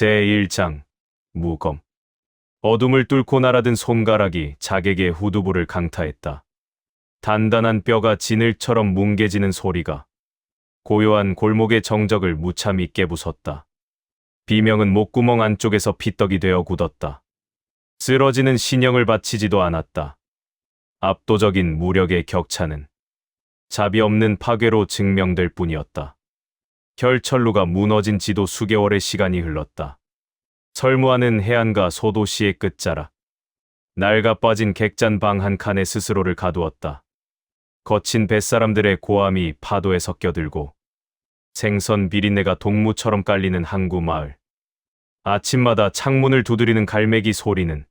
제1장 무검. 어둠을 뚫고 날아든 손가락이 자객의 후두부를 강타했다. 단단한 뼈가 진을처럼 뭉개지는 소리가 고요한 골목의 정적을 무참히 깨부쉈다. 비명은 목구멍 안쪽에서 피떡이 되어 굳었다. 쓰러지는 신형을 바치지도 않았다. 압도적인 무력의 격차는 자비 없는 파괴로 증명될 뿐이었다. 결철루가 무너진 지도 수개월의 시간이 흘렀다. 설무하는 해안가 소도시의 끝자락. 낡아 빠진 객잔 방 한 칸에 스스로를 가두었다. 거친 뱃사람들의 고함이 파도에 섞여들고 생선 비린내가 동무처럼 깔리는 항구 마을. 아침마다 창문을 두드리는 갈매기 소리는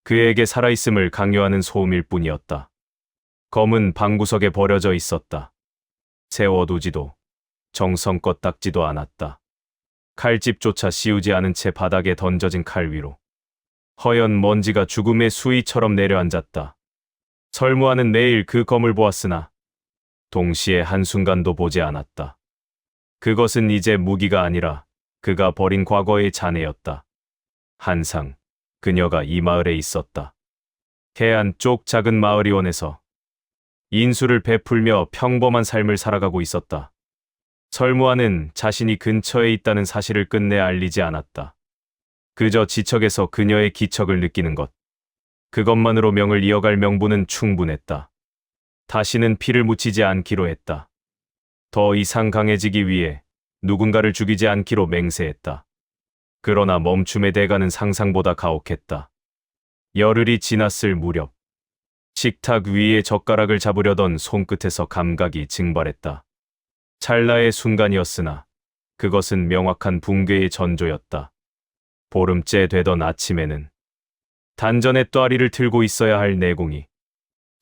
그에게 살아있음을 강요하는 소음일 뿐이었다. 검은 방구석에 버려져 있었다. 세워두지도 정성껏 닦지도 않았다. 칼집조차 씌우지 않은 채 바닥에 던져진 칼 위로 허연 먼지가 죽음의 수위처럼 내려앉았다. 설무하는 매일 그 검을 보았으나 동시에 한순간도 보지 않았다. 그것은 이제 무기가 아니라 그가 버린 과거의 잔해였다. 한상, 그녀가 이 마을에 있었다. 해안 쪽 작은 마을이원에서 인수를 베풀며 평범한 삶을 살아가고 있었다. 설무하는 자신이 근처에 있다는 사실을 끝내 알리지 않았다. 그저 지척에서 그녀의 기척을 느끼는 것. 그것만으로 명을 이어갈 명분은 충분했다. 다시는 피를 묻히지 않기로 했다. 더 이상 강해지기 위해 누군가를 죽이지 않기로 맹세했다. 그러나 멈춤의 대가는 상상보다 가혹했다. 열흘이 지났을 무렵 식탁 위에 젓가락을 잡으려던 손끝에서 감각이 증발했다. 찰나의 순간이었으나 그것은 명확한 붕괴의 전조였다. 보름째 되던 아침에는 단전의 또아리를 틀고 있어야 할 내공이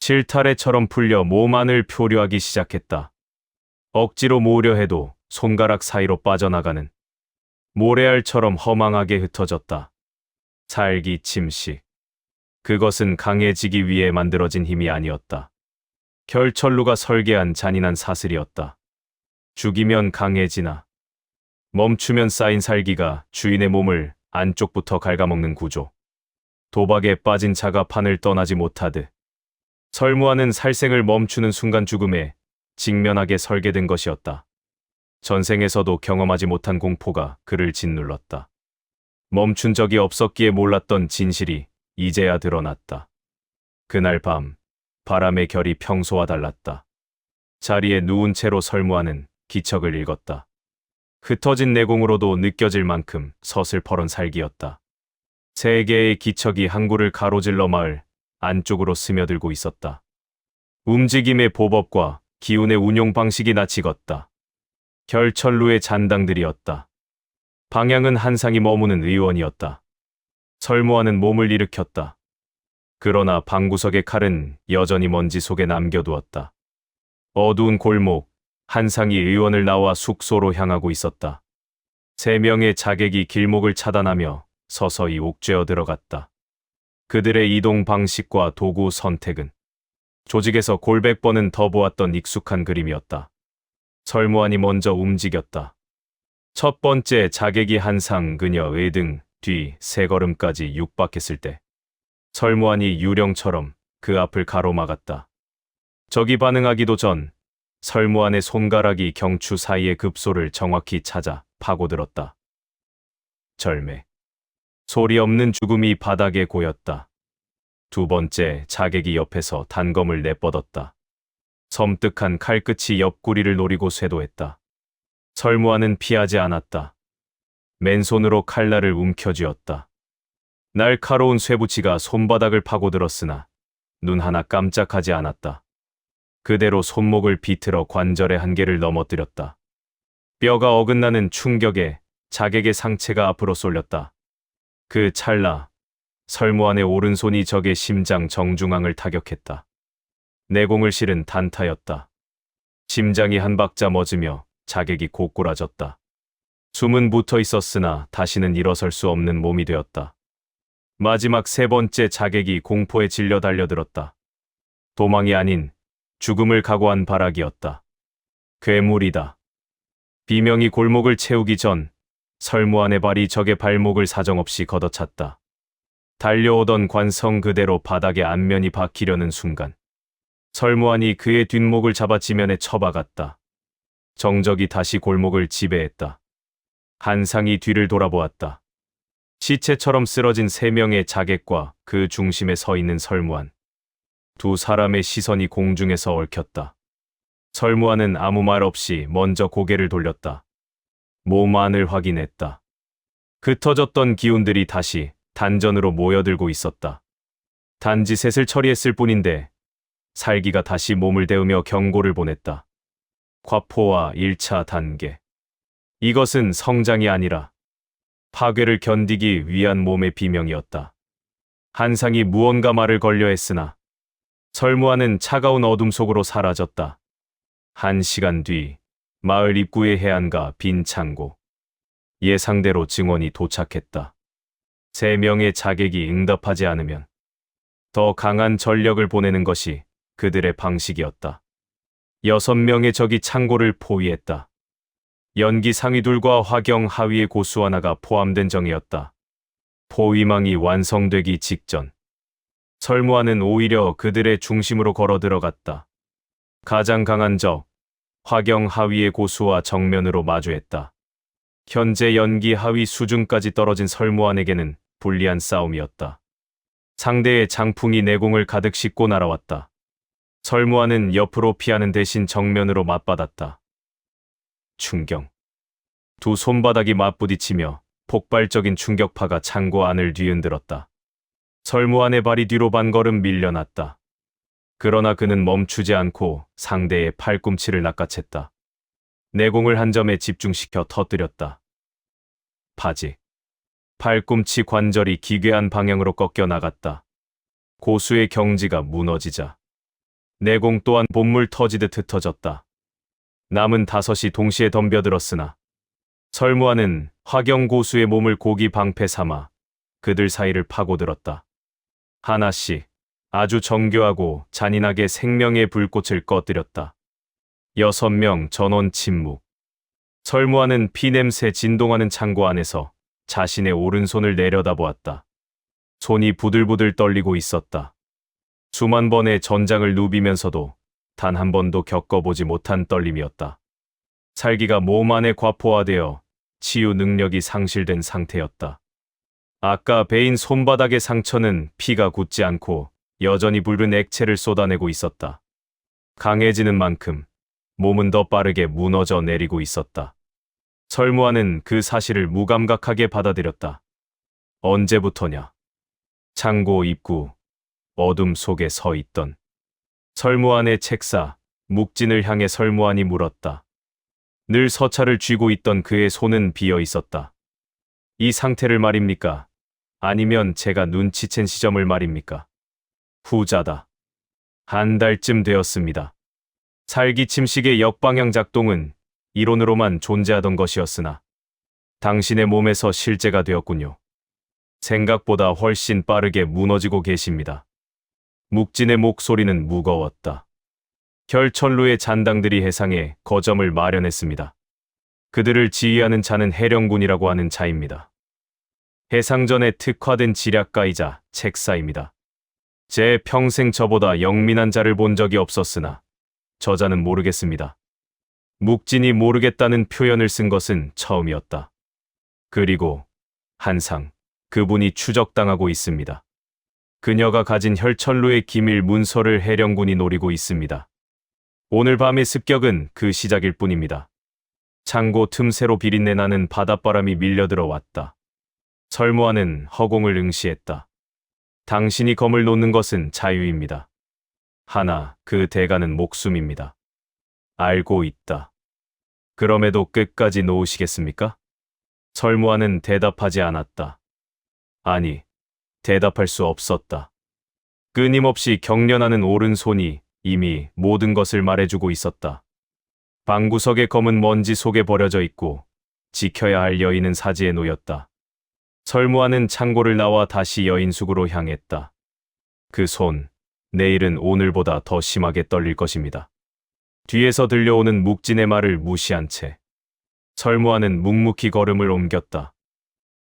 실타래처럼 풀려 몸 안을 표류하기 시작했다. 억지로 모으려 해도 손가락 사이로 빠져나가는 모래알처럼 허망하게 흩어졌다. 살기 침식. 그것은 강해지기 위해 만들어진 힘이 아니었다. 결철루가 설계한 잔인한 사슬이었다. 죽이면 강해지나 멈추면 쌓인 살기가 주인의 몸을 안쪽부터 갉아먹는 구조. 도박에 빠진 자가 판을 떠나지 못하듯 설무하는 살생을 멈추는 순간 죽음에 직면하게 설계된 것이었다. 전생에서도 경험하지 못한 공포가 그를 짓눌렀다. 멈춘 적이 없었기에 몰랐던 진실이 이제야 드러났다. 그날 밤 바람의 결이 평소와 달랐다. 자리에 누운 채로 설무하는 기척을 읽었다. 흩어진 내공으로도 느껴질 만큼 서슬퍼런 살기였다. 세 개의 기척이 항구를 가로질러 마을 안쪽으로 스며들고 있었다. 움직임의 보법과 기운의 운용 방식이 낯익었다. 결철루의 잔당들이었다. 방향은 한상이 머무는 의원이었다. 설무하는 몸을 일으켰다. 그러나 방구석의 칼은 여전히 먼지 속에 남겨두었다. 어두운 골목, 한상이 의원을 나와 숙소로 향하고 있었다. 3명의 자객이 길목을 차단하며 서서히 옥죄어 들어갔다. 그들의 이동 방식과 도구 선택은 조직에서 골백 번은 더 보았던 익숙한 그림이었다. 설무한이 먼저 움직였다. 첫 번째 자객이 한상 그녀의 등 뒤 3걸음까지 육박했을 때 설무한이 유령처럼 그 앞을 가로막았다. 적이 반응하기도 전 설무한의 손가락이 경추 사이의 급소를 정확히 찾아 파고들었다. 절매. 소리 없는 죽음이 바닥에 고였다. 두 번째 자객이 옆에서 단검을 내뻗었다. 섬뜩한 칼끝이 옆구리를 노리고 쇄도했다. 설무한은 피하지 않았다. 맨손으로 칼날을 움켜쥐었다. 날카로운 쇠붙이가 손바닥을 파고들었으나 눈 하나 깜짝하지 않았다. 그대로 손목을 비틀어 관절의 한계를 넘어뜨렸다. 뼈가 어긋나는 충격에 자객의 상체가 앞으로 쏠렸다. 그 찰나 설무한의 오른손이 적의 심장 정중앙을 타격했다. 내공을 실은 단타였다. 심장이 한 박자 멎으며 자객이 고꾸라졌다. 숨은 붙어 있었으나 다시는 일어설 수 없는 몸이 되었다. 마지막 3번째 자객이 공포에 질려 달려들었다. 도망이 아닌 죽음을 각오한 발악이었다. 괴물이다. 비명이 골목을 채우기 전 설무안의 발이 적의 발목을 사정없이 걷어찼다. 달려오던 관성 그대로 바닥에 안면이 박히려는 순간 설무안이 그의 뒷목을 잡아 지면에 쳐박았다. 정적이 다시 골목을 지배했다. 한상이 뒤를 돌아보았다. 시체처럼 쓰러진 세 명의 자객과 그 중심에 서 있는 설무안. 두 사람의 시선이 공중에서 얽혔다. 설무안은 아무 말 없이 먼저 고개를 돌렸다. 몸 안을 확인했다. 흩어졌던 기운들이 다시 단전으로 모여들고 있었다. 단지 셋을 처리했을 뿐인데 살기가 다시 몸을 데우며 경고를 보냈다. 과포와 1차 단계. 이것은 성장이 아니라 파괴를 견디기 위한 몸의 비명이었다. 한상이 무언가 말을 걸려 했으나 설무안은 차가운 어둠 속으로 사라졌다. 1시간 뒤 마을 입구의 해안가 빈 창고. 예상대로 증원이 도착했다. 3명의 자객이 응답하지 않으면 더 강한 전력을 보내는 것이 그들의 방식이었다. 6명의 적이 창고를 포위했다. 연기 상위 둘과 화경 하위의 고수 하나가 포함된 정이었다. 포위망이 완성되기 직전 설무안은 오히려 그들의 중심으로 걸어 들어갔다. 가장 강한 적 화경 하위의 고수와 정면으로 마주했다. 현재 연기 하위 수준까지 떨어진 설무안에게는 불리한 싸움이었다. 상대의 장풍이 내공을 가득 싣고 날아왔다. 설무안은 옆으로 피하는 대신 정면으로 맞받았다. 충격. 두 손바닥이 맞부딪히며 폭발적인 충격파가 창고 안을 뒤흔들었다. 설무안의 발이 뒤로 반걸음 밀려났다. 그러나 그는 멈추지 않고 상대의 팔꿈치를 낚아챘다. 내공을 한 점에 집중시켜 터뜨렸다. 바지. 팔꿈치 관절이 기괴한 방향으로 꺾여 나갔다. 고수의 경지가 무너지자 내공 또한 봇물 터지듯 흩어졌다. 남은 5이 동시에 덤벼들었으나 설무안은 화경 고수의 몸을 고기 방패 삼아 그들 사이를 파고들었다. 하나씩 아주 정교하고 잔인하게 생명의 불꽃을 꺼뜨렸다. 6명 전원 침묵. 설무안은 피냄새 진동하는 창고 안에서 자신의 오른손을 내려다보았다. 손이 부들부들 떨리고 있었다. 수만 번의 전장을 누비면서도 단 한 번도 겪어보지 못한 떨림이었다. 살기가 몸 안에 과포화되어 치유 능력이 상실된 상태였다. 아까 베인 손바닥의 상처는 피가 굳지 않고 여전히 붉은 액체를 쏟아내고 있었다. 강해지는 만큼 몸은 더 빠르게 무너져 내리고 있었다. 설무안은 그 사실을 무감각하게 받아들였다. 언제부터냐? 창고 입구, 어둠 속에 서 있던 설무안의 책사, 묵진을 향해 설무안이 물었다. 늘 서차를 쥐고 있던 그의 손은 비어 있었다. 이 상태를 말입니까? 아니면 제가 눈치챈 시점을 말입니까? 후자다. 한 달쯤 되었습니다. 살기침식의 역방향 작동은 이론으로만 존재하던 것이었으나 당신의 몸에서 실제가 되었군요. 생각보다 훨씬 빠르게 무너지고 계십니다. 묵진의 목소리는 무거웠다. 결천루의 잔당들이 해상에 거점을 마련했습니다. 그들을 지휘하는 자는 해령군이라고 하는 자입니다. 해상전에 특화된 지략가이자 책사입니다. 제 평생 저보다 영민한 자를 본 적이 없었으나 저자는 모르겠습니다. 묵진이 모르겠다는 표현을 쓴 것은 처음이었다. 그리고 한상, 그분이 추적당하고 있습니다. 그녀가 가진 혈천루의 기밀 문서를 해령군이 노리고 있습니다. 오늘 밤의 습격은 그 시작일 뿐입니다. 창고 틈새로 비린내 나는 바닷바람이 밀려들어 왔다. 설무안은 허공을 응시했다. 당신이 검을 놓는 것은 자유입니다. 하나, 그 대가는 목숨입니다. 알고 있다. 그럼에도 끝까지 놓으시겠습니까? 설무안은 대답하지 않았다. 아니, 대답할 수 없었다. 끊임없이 경련하는 오른손이 이미 모든 것을 말해주고 있었다. 방구석의 검은 먼지 속에 버려져 있고 지켜야 할 여인은 사지에 놓였다. 설무안은 창고를 나와 다시 여인숙으로 향했다. 그 손, 내일은 오늘보다 더 심하게 떨릴 것입니다. 뒤에서 들려오는 묵진의 말을 무시한 채 설무하는 묵묵히 걸음을 옮겼다.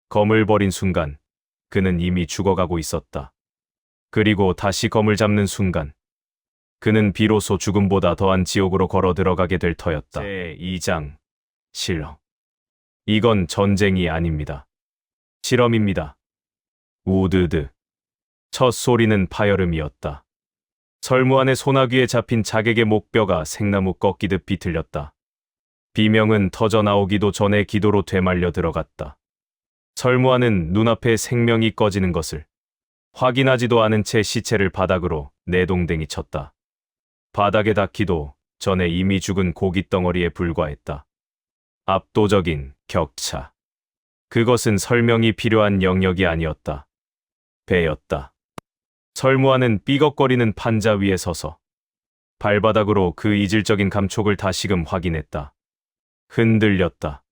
검을 버린 순간 그는 이미 죽어가고 있었다. 그리고 다시 검을 잡는 순간 그는 비로소 죽음보다 더한 지옥으로 걸어 들어가게 될 터였다. 제2장 실험. 이건 전쟁이 아닙니다. 실험입니다. 우드드. 첫 소리는 파열음이었다. 설무안의 소나귀에 잡힌 자객의 목뼈가 생나무 꺾이듯 비틀렸다. 비명은 터져 나오기도 전에 기도로 되말려 들어갔다. 설무안은 눈앞에 생명이 꺼지는 것을 확인하지도 않은 채 시체를 바닥으로 내동댕이 쳤다. 바닥에 닿기도 전에 이미 죽은 고깃덩어리에 불과했다. 압도적인 격차. 그것은 설명이 필요한 영역이 아니었다. 배였다. 설무하는 삐걱거리는 판자 위에 서서 발바닥으로 그 이질적인 감촉을 다시금 확인했다. 흔들렸다.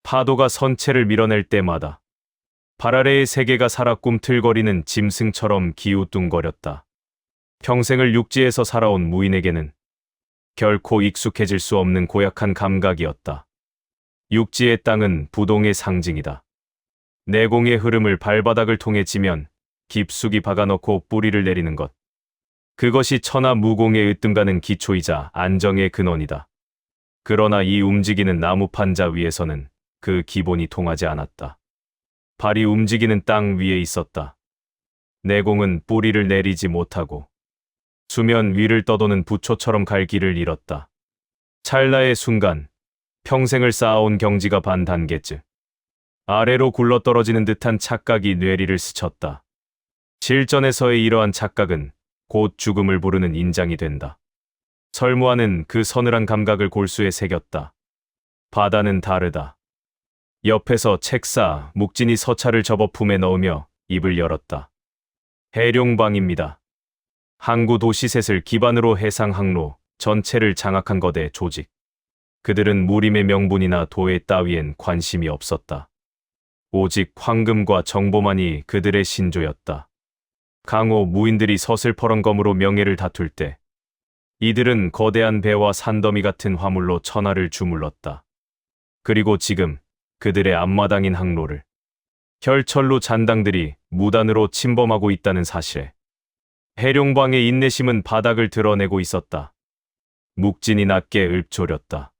파도가 선체를 밀어낼 때마다 발 아래의 세계가 살아 꿈틀거리는 짐승처럼 기우뚱거렸다. 평생을 육지에서 살아온 무인에게는 결코 익숙해질 수 없는 고약한 감각이었다. 육지의 땅은 부동의 상징이다. 내공의 흐름을 발바닥을 통해 지면 깊숙이 박아넣고 뿌리를 내리는 것. 그것이 천하 무공의 으뜸가는 기초이자 안정의 근원이다. 그러나 이 움직이는 나무 판자 위에서는 그 기본이 통하지 않았다. 발이 움직이는 땅 위에 있었다. 내공은 뿌리를 내리지 못하고 수면 위를 떠도는 부초처럼 갈 길을 잃었다. 찰나의 순간 평생을 쌓아온 경지가 반 단계쯤 아래로 굴러떨어지는 듯한 착각이 뇌리를 스쳤다. 실전에서의 이러한 착각은 곧 죽음을 부르는 인장이 된다. 설무하는 그 서늘한 감각을 골수에 새겼다. 바다는 다르다. 옆에서 책사, 묵진이 서차를 접어 품에 넣으며 입을 열었다. 해룡방입니다. 항구 도시셋을 기반으로 해상 항로 전체를 장악한 거대 조직. 그들은 무림의 명분이나 도의 따위엔 관심이 없었다. 오직 황금과 정보만이 그들의 신조였다. 강호 무인들이 서슬퍼런검으로 명예를 다툴 때 이들은 거대한 배와 산더미 같은 화물로 천하를 주물렀다. 그리고 지금 그들의 앞마당인 항로를 혈철로 잔당들이 무단으로 침범하고 있다는 사실에 해룡방의 인내심은 바닥을 드러내고 있었다. 묵진이 낮게 읊조렸다.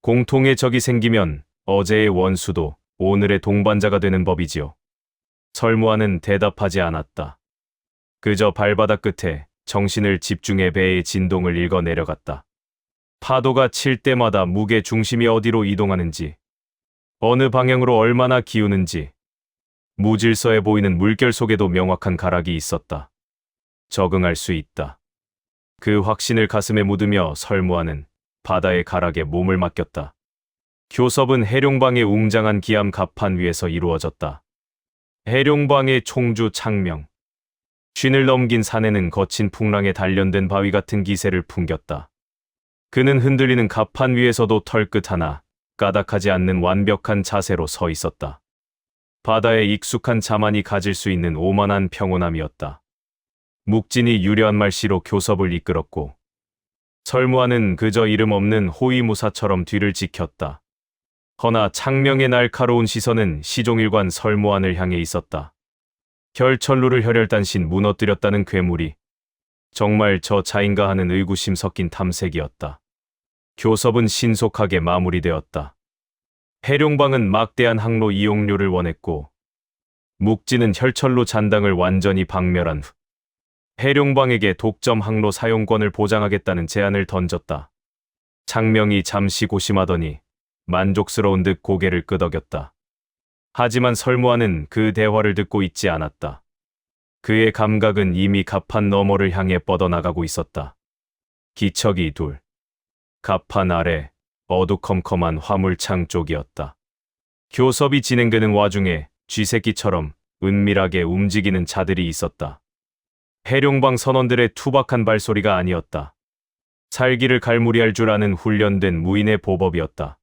공통의 적이 생기면 어제의 원수도 오늘의 동반자가 되는 법이지요. 설무하는 대답하지 않았다. 그저 발바닥 끝에 정신을 집중해 배의 진동을 읽어 내려갔다. 파도가 칠 때마다 무게 중심이 어디로 이동하는지, 어느 방향으로 얼마나 기우는지, 무질서해 보이는 물결 속에도 명확한 가락이 있었다. 적응할 수 있다. 그 확신을 가슴에 묻으며 설무하는 바다의 가락에 몸을 맡겼다. 교섭은 해룡방의 웅장한 기암 갑판 위에서 이루어졌다. 해룡방의 총주 창명. 쉰을 넘긴 산에는 거친 풍랑에 단련된 바위 같은 기세를 풍겼다. 그는 흔들리는 갑판 위에서도 털끝 하나 까닥하지 않는 완벽한 자세로 서 있었다. 바다에 익숙한 자만이 가질 수 있는 오만한 평온함이었다. 묵진이 유려한 말씨로 교섭을 이끌었고 설무하는 그저 이름 없는 호위무사처럼 뒤를 지켰다. 허나 창명의 날카로운 시선은 시종일관 설무안을 향해 있었다. 결철루를 혈혈단신 무너뜨렸다는 괴물이 정말 저 자인가 하는 의구심 섞인 탐색이었다. 교섭은 신속하게 마무리되었다. 해룡방은 막대한 항로 이용료를 원했고 묵진은 혈철루 잔당을 완전히 박멸한 후 해룡방에게 독점 항로 사용권을 보장하겠다는 제안을 던졌다. 창명이 잠시 고심하더니 만족스러운 듯 고개를 끄덕였다. 하지만 설무하는 그 대화를 듣고 있지 않았다. 그의 감각은 이미 갑판 너머를 향해 뻗어나가고 있었다. 기척이 둘. 갑판 아래 어두컴컴한 화물창 쪽이었다. 교섭이 진행되는 와중에 쥐새끼처럼 은밀하게 움직이는 자들이 있었다. 해룡방 선원들의 투박한 발소리가 아니었다. 살기를 갈무리할 줄 아는 훈련된 무인의 보법이었다.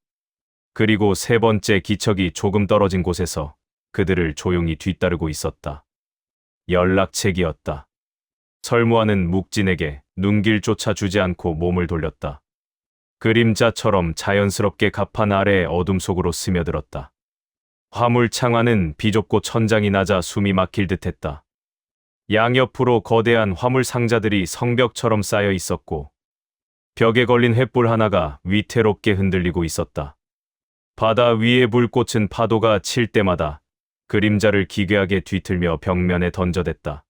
그리고 세 번째 기척이 조금 떨어진 곳에서 그들을 조용히 뒤따르고 있었다. 연락책이었다. 설무하는 묵진에게 눈길조차 주지 않고 몸을 돌렸다. 그림자처럼 자연스럽게 갑판 아래의 어둠 속으로 스며들었다. 화물창 안은 비좁고 천장이 낮아 숨이 막힐 듯했다. 양옆으로 거대한 화물 상자들이 성벽처럼 쌓여 있었고 벽에 걸린 횃불 하나가 위태롭게 흔들리고 있었다. 바다 위에 불꽃은 파도가 칠 때마다 그림자를 기괴하게 뒤틀며 벽면에 던져댔다.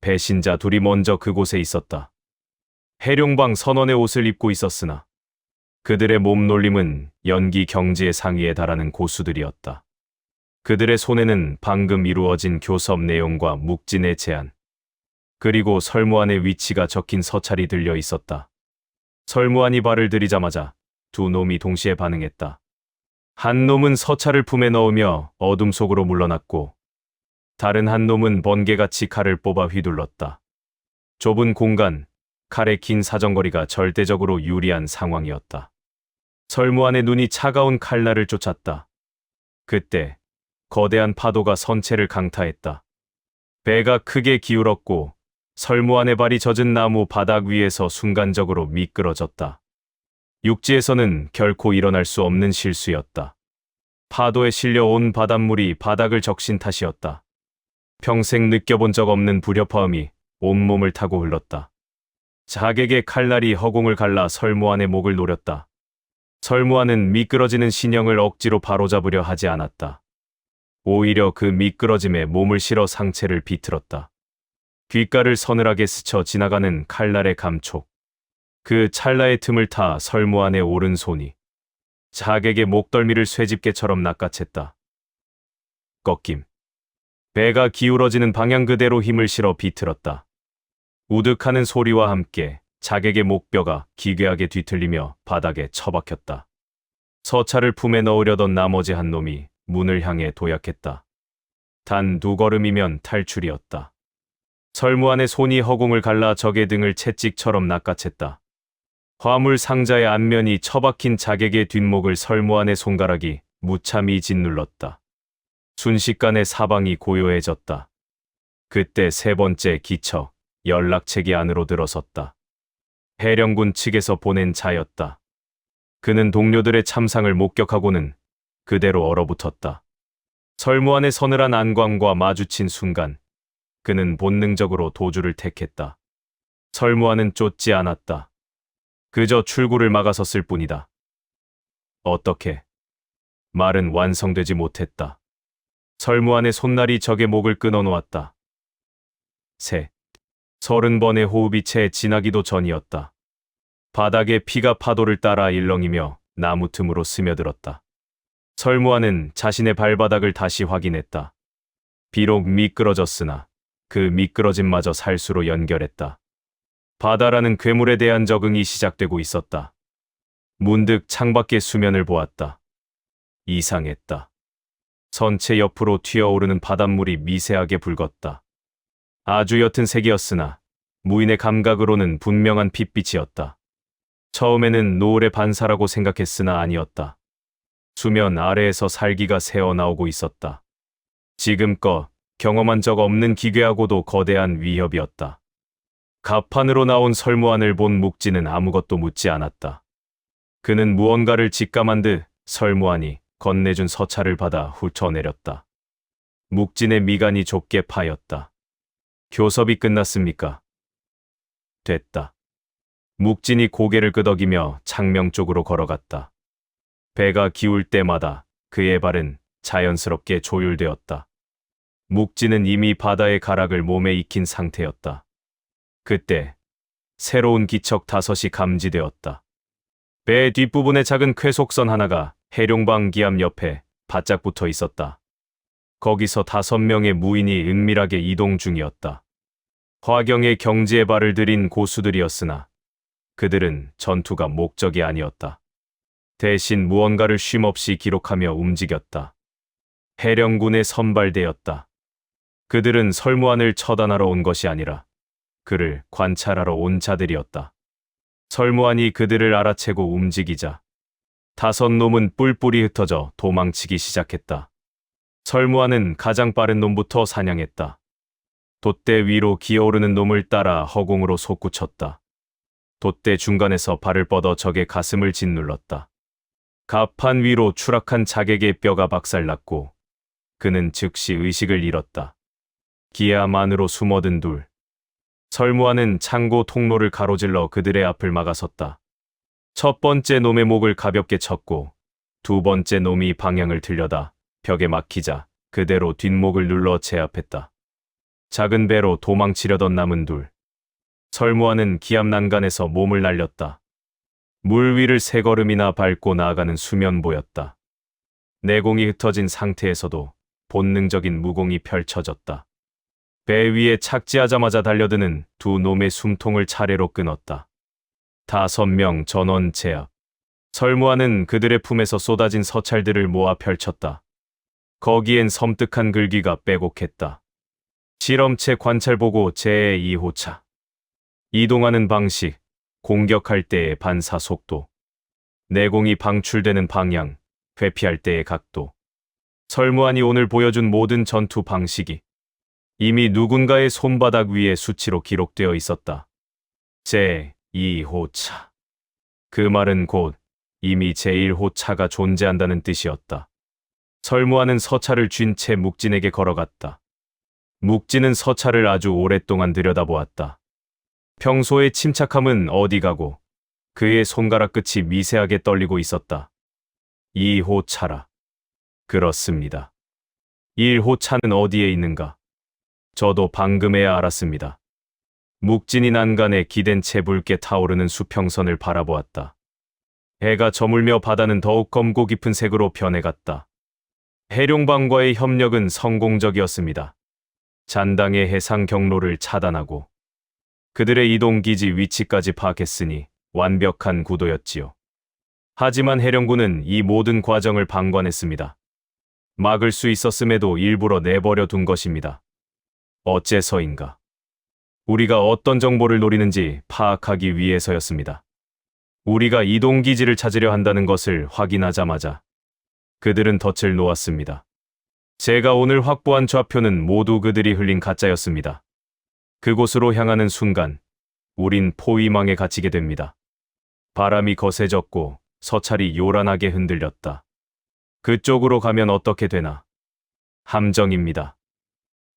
배신자 둘이 먼저 그곳에 있었다. 해룡방 선원의 옷을 입고 있었으나 그들의 몸놀림은 연기 경지의 상위에 달하는 고수들이었다. 그들의 손에는 방금 이루어진 교섭 내용과 묵진의 제안, 그리고 설무안의 위치가 적힌 서찰이 들려 있었다. 설무안이 발을 들이자마자 두 놈이 동시에 반응했다. 한 놈은 서찰을 품에 넣으며 어둠 속으로 물러났고 다른 한 놈은 번개같이 칼을 뽑아 휘둘렀다. 좁은 공간, 칼의 긴 사정거리가 절대적으로 유리한 상황이었다. 설무안의 눈이 차가운 칼날을 쫓았다. 그때 거대한 파도가 선체를 강타했다. 배가 크게 기울었고 설무안의 발이 젖은 나무 바닥 위에서 순간적으로 미끄러졌다. 육지에서는 결코 일어날 수 없는 실수였다. 파도에 실려온 바닷물이 바닥을 적신 탓이었다. 평생 느껴본 적 없는 불협화음이 온몸을 타고 흘렀다. 자객의 칼날이 허공을 갈라 설무안의 목을 노렸다. 설무안은 미끄러지는 신형을 억지로 바로잡으려 하지 않았다. 오히려 그 미끄러짐에 몸을 실어 상체를 비틀었다. 귓가를 서늘하게 스쳐 지나가는 칼날의 감촉. 그 찰나의 틈을 타 설무안의 오른손이 자객의 목덜미를 쇠집게처럼 낚아챘다. 꺾임. 배가 기울어지는 방향 그대로 힘을 실어 비틀었다. 우득하는 소리와 함께 자객의 목뼈가 기괴하게 뒤틀리며 바닥에 처박혔다. 서찰을 품에 넣으려던 나머지 한 놈이 문을 향해 도약했다. 단 두 걸음이면 탈출이었다. 설무안의 손이 허공을 갈라 적의 등을 채찍처럼 낚아챘다. 화물 상자의 앞면이 처박힌 자객의 뒷목을 설무안의 손가락이 무참히 짓눌렀다. 순식간에 사방이 고요해졌다. 그때 세 번째 기척, 연락책이 안으로 들어섰다. 해령군 측에서 보낸 자였다. 그는 동료들의 참상을 목격하고는 그대로 얼어붙었다. 설무안의 서늘한 안광과 마주친 순간 그는 본능적으로 도주를 택했다. 설무안은 쫓지 않았다. 그저 출구를 막아섰을 뿐이다. 어떻게? 말은 완성되지 못했다. 설무안의 손날이 적의 목을 끊어놓았다. 30번의 호흡이 채 지나기도 전이었다. 바닥에 피가 파도를 따라 일렁이며 나무 틈으로 스며들었다. 설무안은 자신의 발바닥을 다시 확인했다. 비록 미끄러졌으나 그 미끄러짐마저 살수로 연결했다. 바다라는 괴물에 대한 적응이 시작되고 있었다. 문득 창밖의 수면을 보았다. 이상했다. 선체 옆으로 튀어오르는 바닷물이 미세하게 붉었다. 아주 옅은 색이었으나 무인의 감각으로는 분명한 핏빛이었다. 처음에는 노을의 반사라고 생각했으나 아니었다. 수면 아래에서 살기가 새어나오고 있었다. 지금껏 경험한 적 없는 기괴하고도 거대한 위협이었다. 갑판으로 나온 설무안을 본 묵진은 아무것도 묻지 않았다. 그는 무언가를 직감한 듯 설무안이 건네준 서찰을 받아 훑어내렸다. 묵진의 미간이 좁게 파였다. 교섭이 끝났습니까? 됐다. 묵진이 고개를 끄덕이며 창명 쪽으로 걸어갔다. 배가 기울 때마다 그의 발은 자연스럽게 조율되었다. 묵진은 이미 바다의 가락을 몸에 익힌 상태였다. 그때 새로운 기척 5이 감지되었다. 배 뒷부분에 작은 쾌속선 하나가 해룡방 기암 옆에 바짝 붙어 있었다. 거기서 5명의 무인이 은밀하게 이동 중이었다. 화경의 경지에 발을 들인 고수들이었으나 그들은 전투가 목적이 아니었다. 대신 무언가를 쉼없이 기록하며 움직였다. 해령군의 선발대였다. 그들은 설무안을 처단하러 온 것이 아니라 그를 관찰하러 온 자들이었다. 설무안이 그들을 알아채고 움직이자 5놈은 뿔뿔이 흩어져 도망치기 시작했다. 설무안은 가장 빠른 놈부터 사냥했다. 돛대 위로 기어오르는 놈을 따라 허공으로 솟구쳤다. 돛대 중간에서 발을 뻗어 적의 가슴을 짓눌렀다. 갑판 위로 추락한 자객의 뼈가 박살났고 그는 즉시 의식을 잃었다. 기암 안으로 숨어든 둘. 설무하는 창고 통로를 가로질러 그들의 앞을 막아섰다. 첫 번째 놈의 목을 가볍게 쳤고 두 번째 놈이 방향을 틀려다 벽에 막히자 그대로 뒷목을 눌러 제압했다. 작은 배로 도망치려던 남은 둘. 설무하는 기암 난간에서 몸을 날렸다. 물 위를 세 걸음이나 밟고 나아가는 수면 보였다. 내공이 흩어진 상태에서도 본능적인 무공이 펼쳐졌다. 배 위에 착지하자마자 달려드는 두 놈의 숨통을 차례로 끊었다. 5명 전원 제압. 설무하는 그들의 품에서 쏟아진 서찰들을 모아 펼쳤다. 거기엔 섬뜩한 글귀가 빼곡했다. 실험체 관찰보고 제2호차. 이동하는 방식, 공격할 때의 반사 속도, 내공이 방출되는 방향, 회피할 때의 각도. 설무한이 오늘 보여준 모든 전투 방식이 이미 누군가의 손바닥 위에 수치로 기록되어 있었다. 제2호차. 그 말은 곧 이미 제1호차가 존재한다는 뜻이었다. 설무하는 서찰을 쥔 채 묵진에게 걸어갔다. 묵진은 서찰을 아주 오랫동안 들여다보았다. 평소의 침착함은 어디 가고 그의 손가락 끝이 미세하게 떨리고 있었다. 2호차라. 그렇습니다. 1호차는 어디에 있는가? 저도 방금에야 알았습니다. 묵진이 난간에 기댄 채 붉게 타오르는 수평선을 바라보았다. 해가 저물며 바다는 더욱 검고 깊은 색으로 변해갔다. 해룡방과의 협력은 성공적이었습니다. 잔당의 해상 경로를 차단하고 그들의 이동기지 위치까지 파악했으니 완벽한 구도였지요. 하지만 해령군은 이 모든 과정을 방관했습니다. 막을 수 있었음에도 일부러 내버려 둔 것입니다. 어째서인가? 우리가 어떤 정보를 노리는지 파악하기 위해서였습니다. 우리가 이동기지를 찾으려 한다는 것을 확인하자마자 그들은 덫을 놓았습니다. 제가 오늘 확보한 좌표는 모두 그들이 흘린 가짜였습니다. 그곳으로 향하는 순간 우린 포위망에 갇히게 됩니다. 바람이 거세졌고 서찰이 요란하게 흔들렸다. 그쪽으로 가면 어떻게 되나? 함정입니다.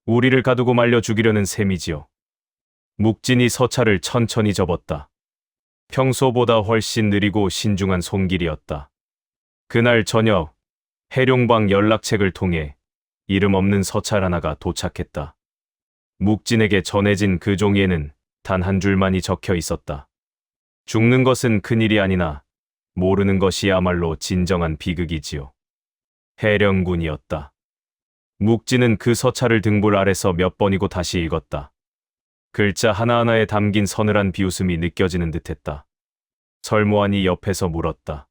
우리를 가두고 말려 죽이려는 셈이지요. 묵진이 서찰을 천천히 접었다. 평소보다 훨씬 느리고 신중한 손길이었다. 그날 저녁 해룡방 연락책을 통해 이름 없는 서찰 하나가 도착했다. 묵진에게 전해진 그 종이에는 단 한 줄만이 적혀 있었다. 죽는 것은 큰일이 아니나 모르는 것이야말로 진정한 비극이지요. 해령군이었다. 묵진은 그 서찰을 등불 아래서 몇 번이고 다시 읽었다. 글자 하나하나에 담긴 서늘한 비웃음이 느껴지는 듯했다. 설무한이 옆에서 물었다.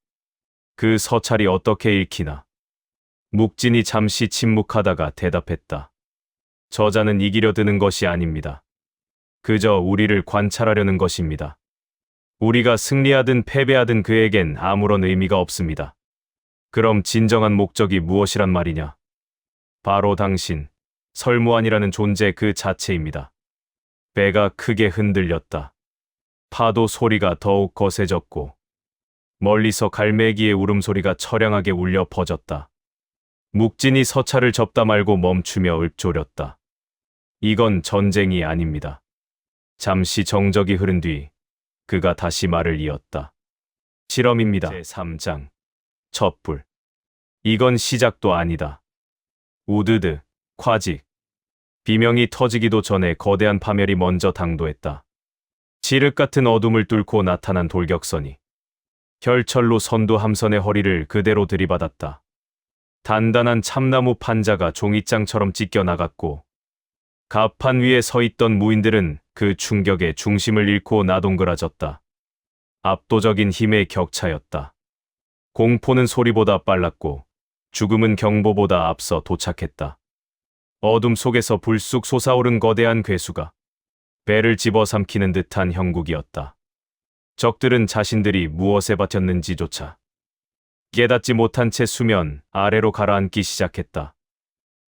그 서찰이 어떻게 읽히나? 묵진이 잠시 침묵하다가 대답했다. 저자는 이기려 드는 것이 아닙니다. 그저 우리를 관찰하려는 것입니다. 우리가 승리하든 패배하든 그에겐 아무런 의미가 없습니다. 그럼 진정한 목적이 무엇이란 말이냐? 바로 당신, 설무한이라는 존재 그 자체입니다. 배가 크게 흔들렸다. 파도 소리가 더욱 거세졌고 멀리서 갈매기의 울음소리가 처량하게 울려 퍼졌다. 묵진이 서찰을 접다 말고 멈추며 읊조렸다. 이건 전쟁이 아닙니다. 잠시 정적이 흐른 뒤 그가 다시 말을 이었다. 실험입니다. 제3장. 첩불. 이건 시작도 아니다. 우드드, 콰직. 비명이 터지기도 전에 거대한 파멸이 먼저 당도했다. 칠흑 같은 어둠을 뚫고 나타난 돌격선이 혈철로 선두 함선의 허리를 그대로 들이받았다. 단단한 참나무 판자가 종이장처럼 찢겨 나갔고 갑판 위에 서 있던 무인들은 그 충격에 중심을 잃고 나동그라졌다. 압도적인 힘의 격차였다. 공포는 소리보다 빨랐고 죽음은 경보보다 앞서 도착했다. 어둠 속에서 불쑥 솟아오른 거대한 괴수가 배를 집어삼키는 듯한 형국이었다. 적들은 자신들이 무엇에 버텼는지조차 깨닫지 못한 채 수면 아래로 가라앉기 시작했다.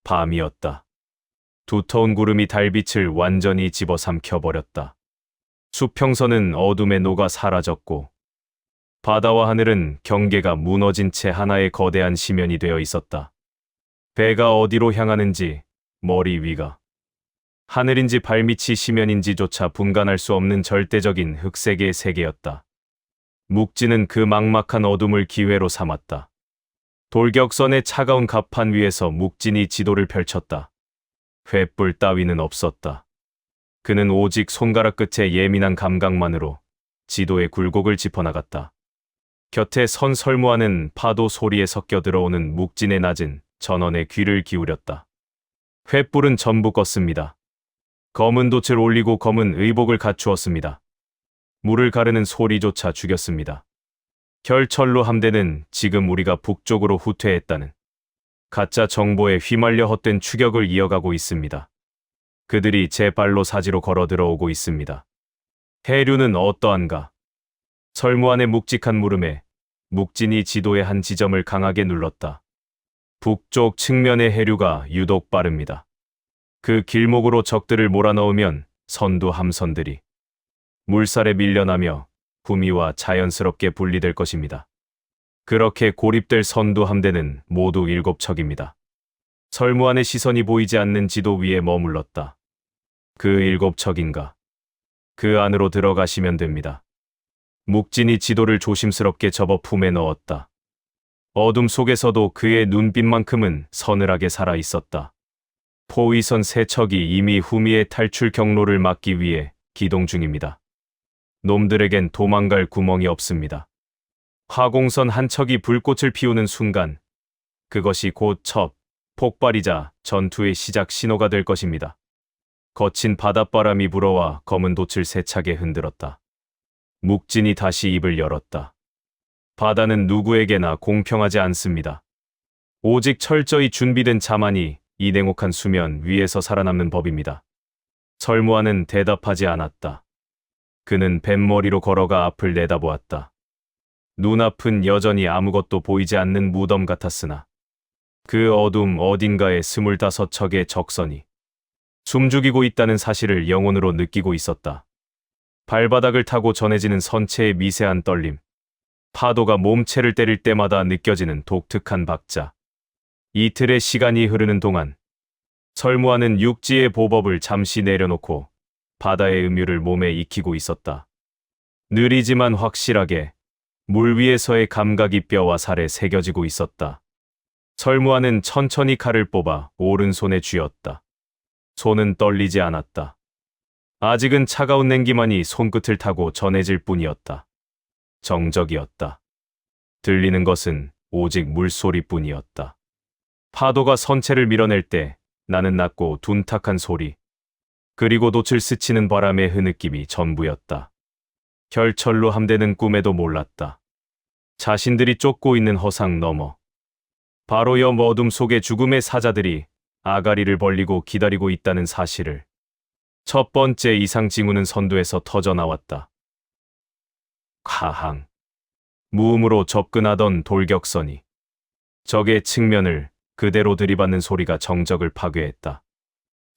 밤이었다. 두터운 구름이 달빛을 완전히 집어삼켜버렸다. 수평선은 어둠에 녹아 사라졌고 바다와 하늘은 경계가 무너진 채 하나의 거대한 심연이 되어 있었다. 배가 어디로 향하는지, 머리 위가 하늘인지 발밑이 심연인지조차 분간할 수 없는 절대적인 흑색의 세계였다. 묵지는 그 막막한 어둠을 기회로 삼았다. 돌격선의 차가운 갑판 위에서 묵진이 지도를 펼쳤다. 횃불 따위는 없었다. 그는 오직 손가락 끝의 예민한 감각만으로 지도의 굴곡을 짚어나갔다. 곁에 선 설무하는 파도 소리에 섞여 들어오는 묵진의 낮은 전원에 귀를 기울였다. 횃불은 전부 껐습니다. 검은 돛을 올리고 검은 의복을 갖추었습니다. 물을 가르는 소리조차 죽였습니다. 혈철로 함대는 지금 우리가 북쪽으로 후퇴했다는 가짜 정보에 휘말려 헛된 추격을 이어가고 있습니다. 그들이 제 발로 사지로 걸어 들어오고 있습니다. 해류는 어떠한가? 설무안의 묵직한 물음에 묵진이 지도의 한 지점을 강하게 눌렀다. 북쪽 측면의 해류가 유독 빠릅니다. 그 길목으로 적들을 몰아넣으면 선두 함선들이 물살에 밀려나며 후미와 자연스럽게 분리될 것입니다. 그렇게 고립될 선두 함대는 모두 7척입니다. 설무안의 시선이 보이지 않는 지도 위에 머물렀다. 그 7척인가? 그 안으로 들어가시면 됩니다. 묵진이 지도를 조심스럽게 접어 품에 넣었다. 어둠 속에서도 그의 눈빛만큼은 서늘하게 살아 있었다. 포위선 3척이 이미 후미의 탈출 경로를 막기 위해 기동 중입니다. 놈들에겐 도망갈 구멍이 없습니다. 화공선 한 척이 불꽃을 피우는 순간 그것이 곧 첫 폭발이자 전투의 시작 신호가 될 것입니다. 거친 바닷바람이 불어와 검은 돛을 세차게 흔들었다. 묵진이 다시 입을 열었다. 바다는 누구에게나 공평하지 않습니다. 오직 철저히 준비된 자만이 이 냉혹한 수면 위에서 살아남는 법입니다. 설무하는 대답하지 않았다. 그는 뱃머리로 걸어가 앞을 내다보았다. 눈앞은 여전히 아무것도 보이지 않는 무덤 같았으나 그 어둠 어딘가에 25척의 적선이 숨죽이고 있다는 사실을 영혼으로 느끼고 있었다. 발바닥을 타고 전해지는 선체의 미세한 떨림, 파도가 몸체를 때릴 때마다 느껴지는 독특한 박자. 이틀의 시간이 흐르는 동안 설무하는 육지의 보법을 잠시 내려놓고 바다의 음유를 몸에 익히고 있었다. 느리지만 확실하게 물 위에서의 감각이 뼈와 살에 새겨지고 있었다. 설무하는 천천히 칼을 뽑아 오른손에 쥐었다. 손은 떨리지 않았다. 아직은 차가운 냉기만이 손끝을 타고 전해질 뿐이었다. 정적이었다. 들리는 것은 오직 물소리뿐이었다. 파도가 선체를 밀어낼 때 나는 낮고 둔탁한 소리, 그리고 돛을 스치는 바람의 흐느낌이 전부였다. 혈철로 함대는 꿈에도 몰랐다. 자신들이 쫓고 있는 허상 너머, 바로 옆 어둠 속의 죽음의 사자들이 아가리를 벌리고 기다리고 있다는 사실을. 첫 번째 이상 징후는 선두에서 터져 나왔다. 가항. 무음으로 접근하던 돌격선이 적의 측면을 그대로 들이받는 소리가 정적을 파괴했다.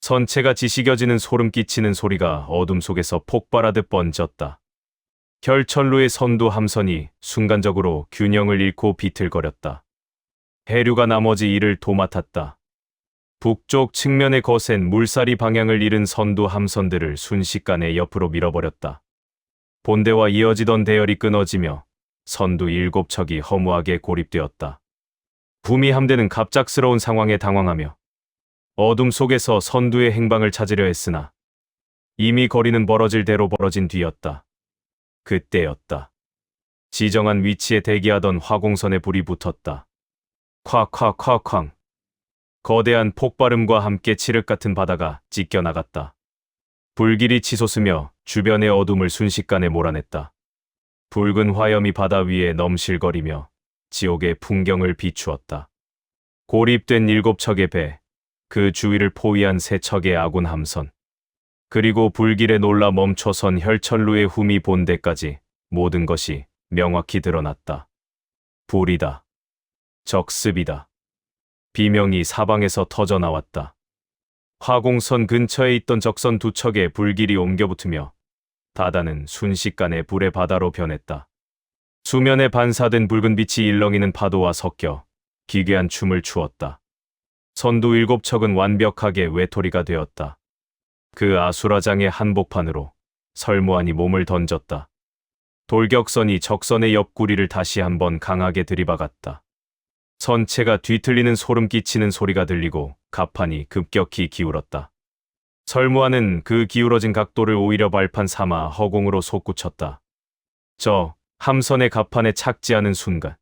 선체가 지식여지는 소름 끼치는 소리가 어둠 속에서 폭발하듯 번졌다. 혈철로의 선두 함선이 순간적으로 균형을 잃고 비틀거렸다. 해류가 나머지 이를 도맡았다. 북쪽 측면의 거센 물살이 방향을 잃은 선두 함선들을 순식간에 옆으로 밀어버렸다. 본대와 이어지던 대열이 끊어지며 선두 7척이 허무하게 고립되었다. 구미 함대는 갑작스러운 상황에 당황하며 어둠 속에서 선두의 행방을 찾으려 했으나 이미 거리는 벌어질 대로 벌어진 뒤였다. 그때였다. 지정한 위치에 대기하던 화공선에 불이 붙었다. 콱콱콱쾅. 거대한 폭발음과 함께 칠흑 같은 바다가 찢겨나갔다. 불길이 치솟으며 주변의 어둠을 순식간에 몰아냈다. 붉은 화염이 바다 위에 넘실거리며 지옥의 풍경을 비추었다. 고립된 7척의 배, 그 주위를 포위한 3척의 아군 함선, 그리고 불길에 놀라 멈춰선 혈철루의 후미 본대까지 모든 것이 명확히 드러났다. 불이다. 적습이다. 비명이 사방에서 터져 나왔다. 화공선 근처에 있던 적선 2척에 불길이 옮겨붙으며 바다는 순식간에 불의 바다로 변했다. 수면에 반사된 붉은 빛이 일렁이는 파도와 섞여 기괴한 춤을 추었다. 선두 7척은 완벽하게 외톨이가 되었다. 그 아수라장의 한복판으로 설무안이 몸을 던졌다. 돌격선이 적선의 옆구리를 다시 한번 강하게 들이박았다. 선체가 뒤틀리는 소름 끼치는 소리가 들리고 갑판이 급격히 기울었다. 설무안은 그 기울어진 각도를 오히려 발판 삼아 허공으로 솟구쳤다. 저 함선의 갑판에 착지하는 순간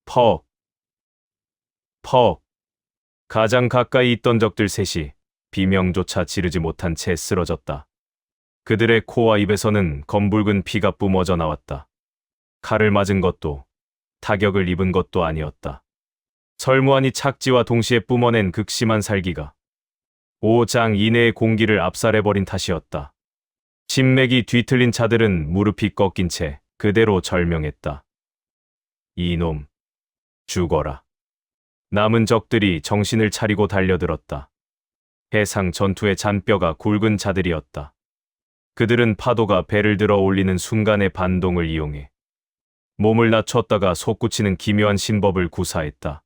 퍽! 퍽! 가장 가까이 있던 적들 셋이 비명조차 지르지 못한 채 쓰러졌다. 그들의 코와 입에서는 검붉은 피가 뿜어져 나왔다. 칼을 맞은 것도 타격을 입은 것도 아니었다. 설무안이 착지와 동시에 뿜어낸 극심한 살기가 5장 이내의 공기를 압살해버린 탓이었다. 신맥이 뒤틀린 자들은 무릎이 꺾인 채 그대로 절명했다. 이놈, 죽어라. 남은 적들이 정신을 차리고 달려들었다. 해상 전투의 잔뼈가 굵은 자들이었다. 그들은 파도가 배를 들어 올리는 순간의 반동을 이용해 몸을 낮췄다가 솟구치는 기묘한 신법을 구사했다.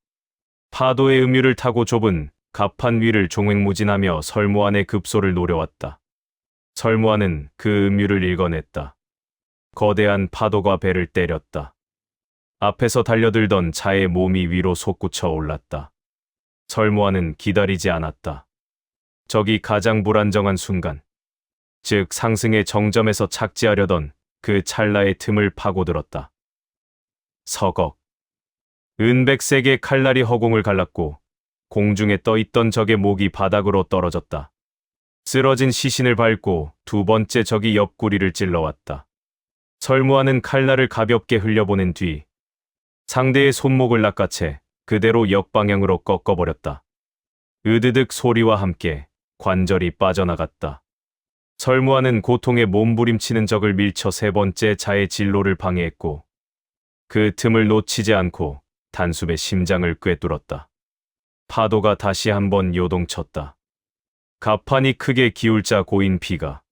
파도의 음유를 타고 좁은 갑판 위를 종횡무진하며 설무안의 급소를 노려왔다. 설무안은 그 음유를 읽어냈다. 거대한 파도가 배를 때렸다. 앞에서 달려들던 차의 몸이 위로 솟구쳐 올랐다. 설무안은 기다리지 않았다. 적이 가장 불안정한 순간, 즉 상승의 정점에서 착지하려던 그 찰나의 틈을 파고들었다. 서걱. 은백색의 칼날이 허공을 갈랐고 공중에 떠있던 적의 목이 바닥으로 떨어졌다. 쓰러진 시신을 밟고 두 번째 적이 옆구리를 찔러왔다. 설무안은 칼날을 가볍게 흘려보낸 뒤 상대의 손목을 낚아채 그대로 역방향으로 꺾어버렸다. 으드득 소리와 함께 관절이 빠져나갔다. 설무안은 고통에 몸부림치는 적을 밀쳐 세 번째 자의 진로를 방해했고 그 틈을 놓치지 않고 단숨에 심장을 꿰뚫었다. 파도가 다시 한번 요동쳤다. 갑판이 크게 기울자 고인 피가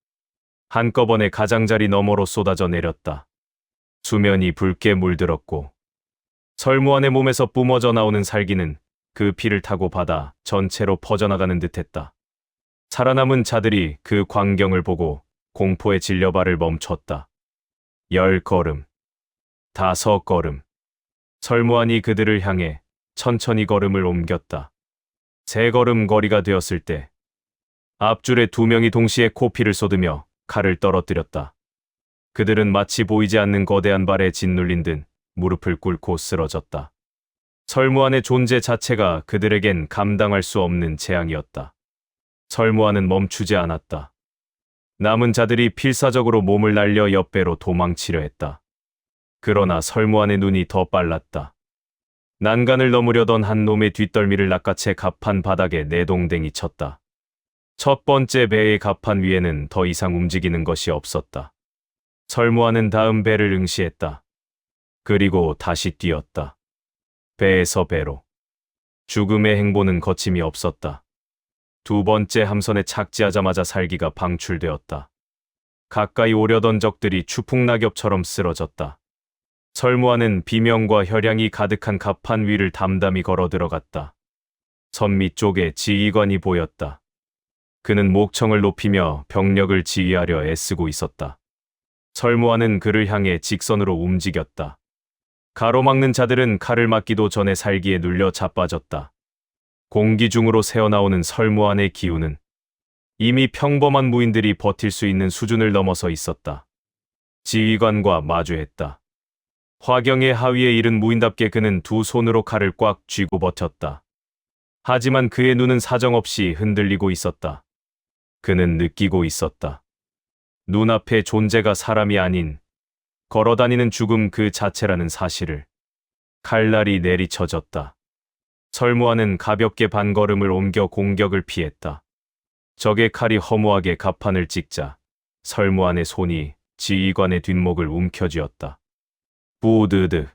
한꺼번에 가장자리 너머로 쏟아져 내렸다. 수면이 붉게 물들었고 설무안의 몸에서 뿜어져 나오는 살기는 그 피를 타고 바다 전체로 퍼져나가는 듯했다. 살아남은 자들이 그 광경을 보고 공포에 질려 발을 멈췄다. 10걸음, 5걸음. 설무안이 그들을 향해 천천히 걸음을 옮겼다. 3걸음 거리가 되었을 때 앞줄에 2명이 동시에 코피를 쏟으며 칼을 떨어뜨렸다. 그들은 마치 보이지 않는 거대한 발에 짓눌린 듯 무릎을 꿇고 쓰러졌다. 설무안의 존재 자체가 그들에겐 감당할 수 없는 재앙이었다. 설무안은 멈추지 않았다. 남은 자들이 필사적으로 몸을 날려 옆배로 도망치려 했다. 그러나 설무안의 눈이 더 빨랐다. 난간을 넘으려던 한 놈의 뒷덜미를 낚아채 갑판 바닥에 내동댕이 쳤다. 첫 번째 배의 갑판 위에는 더 이상 움직이는 것이 없었다. 설무안은 다음 배를 응시했다. 그리고 다시 뛰었다. 배에서 배로. 죽음의 행보는 거침이 없었다. 두 번째 함선에 착지하자마자 살기가 방출되었다. 가까이 오려던 적들이 추풍낙엽처럼 쓰러졌다. 설무안은 비명과 혈양이 가득한 갑판 위를 담담히 걸어 들어갔다. 선미 쪽에 지휘관이 보였다. 그는 목청을 높이며 병력을 지휘하려 애쓰고 있었다. 설무안은 그를 향해 직선으로 움직였다. 가로막는 자들은 칼을 맞기도 전에 살기에 눌려 자빠졌다. 공기 중으로 새어나오는 설무안의 기운은 이미 평범한 무인들이 버틸 수 있는 수준을 넘어서 있었다. 지휘관과 마주했다. 화경의 하위에 이른 무인답게 그는 두 손으로 칼을 꽉 쥐고 버텼다. 하지만 그의 눈은 사정없이 흔들리고 있었다. 그는 느끼고 있었다. 눈앞의 존재가 사람이 아닌 걸어다니는 죽음 그 자체라는 사실을. 칼날이 내리쳐졌다. 설무안은 가볍게 반걸음을 옮겨 공격을 피했다. 적의 칼이 허무하게 갑판을 찍자 설무안의 손이 지휘관의 뒷목을 움켜쥐었다. 부드드.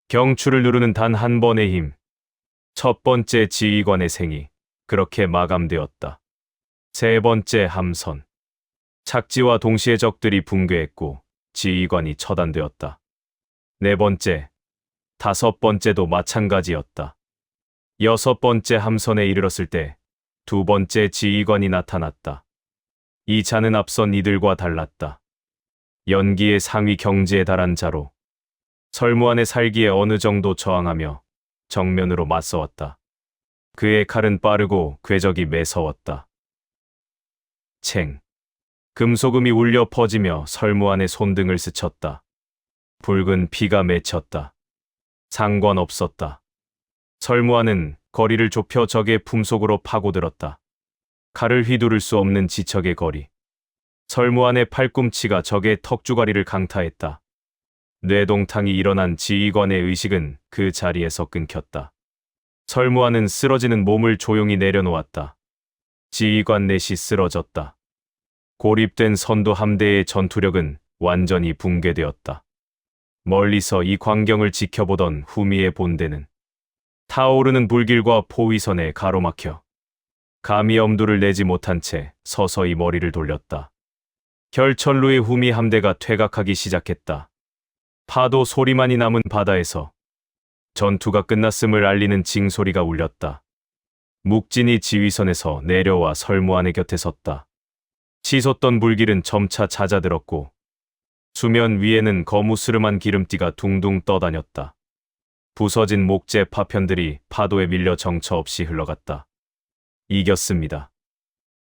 경추를 누르는 단 한 번의 힘. 첫 번째 지휘관의 생이 그렇게 마감되었다. 세 번째 함선. 착지와 동시에 적들이 붕괴했고 지휘관이 처단되었다. 네 번째, 다섯 번째도 마찬가지였다. 여섯 번째 함선에 이르렀을 때 두 번째 지휘관이 나타났다. 이 자는 앞선 이들과 달랐다. 연기의 상위 경지에 달한 자로 설무안의 살기에 어느 정도 저항하며 정면으로 맞서왔다. 그의 칼은 빠르고 궤적이 매서웠다. 챙. 금소금이 울려 퍼지며 설무안의 손등을 스쳤다. 붉은 피가 맺혔다. 상관없었다. 설무안은 거리를 좁혀 적의 품속으로 파고들었다. 칼을 휘두를 수 없는 지척의 거리. 설무안의 팔꿈치가 적의 턱주가리를 강타했다. 뇌동탕이 일어난 지휘관의 의식은 그 자리에서 끊겼다. 설무안은 쓰러지는 몸을 조용히 내려놓았다. 지휘관 넷이 쓰러졌다. 고립된 선두 함대의 전투력은 완전히 붕괴되었다. 멀리서 이 광경을 지켜보던 후미의 본대는 타오르는 불길과 포위선에 가로막혀 감히 엄두를 내지 못한 채 서서히 머리를 돌렸다. 결천루의 후미 함대가 퇴각하기 시작했다. 파도 소리만이 남은 바다에서 전투가 끝났음을 알리는 징소리가 울렸다. 묵진이 지휘선에서 내려와 설무안의 곁에 섰다. 치솟던 불길은 점차 잦아들었고 수면 위에는 거무스름한 기름띠가 둥둥 떠다녔다. 부서진 목재 파편들이 파도에 밀려 정처 없이 흘러갔다. 이겼습니다.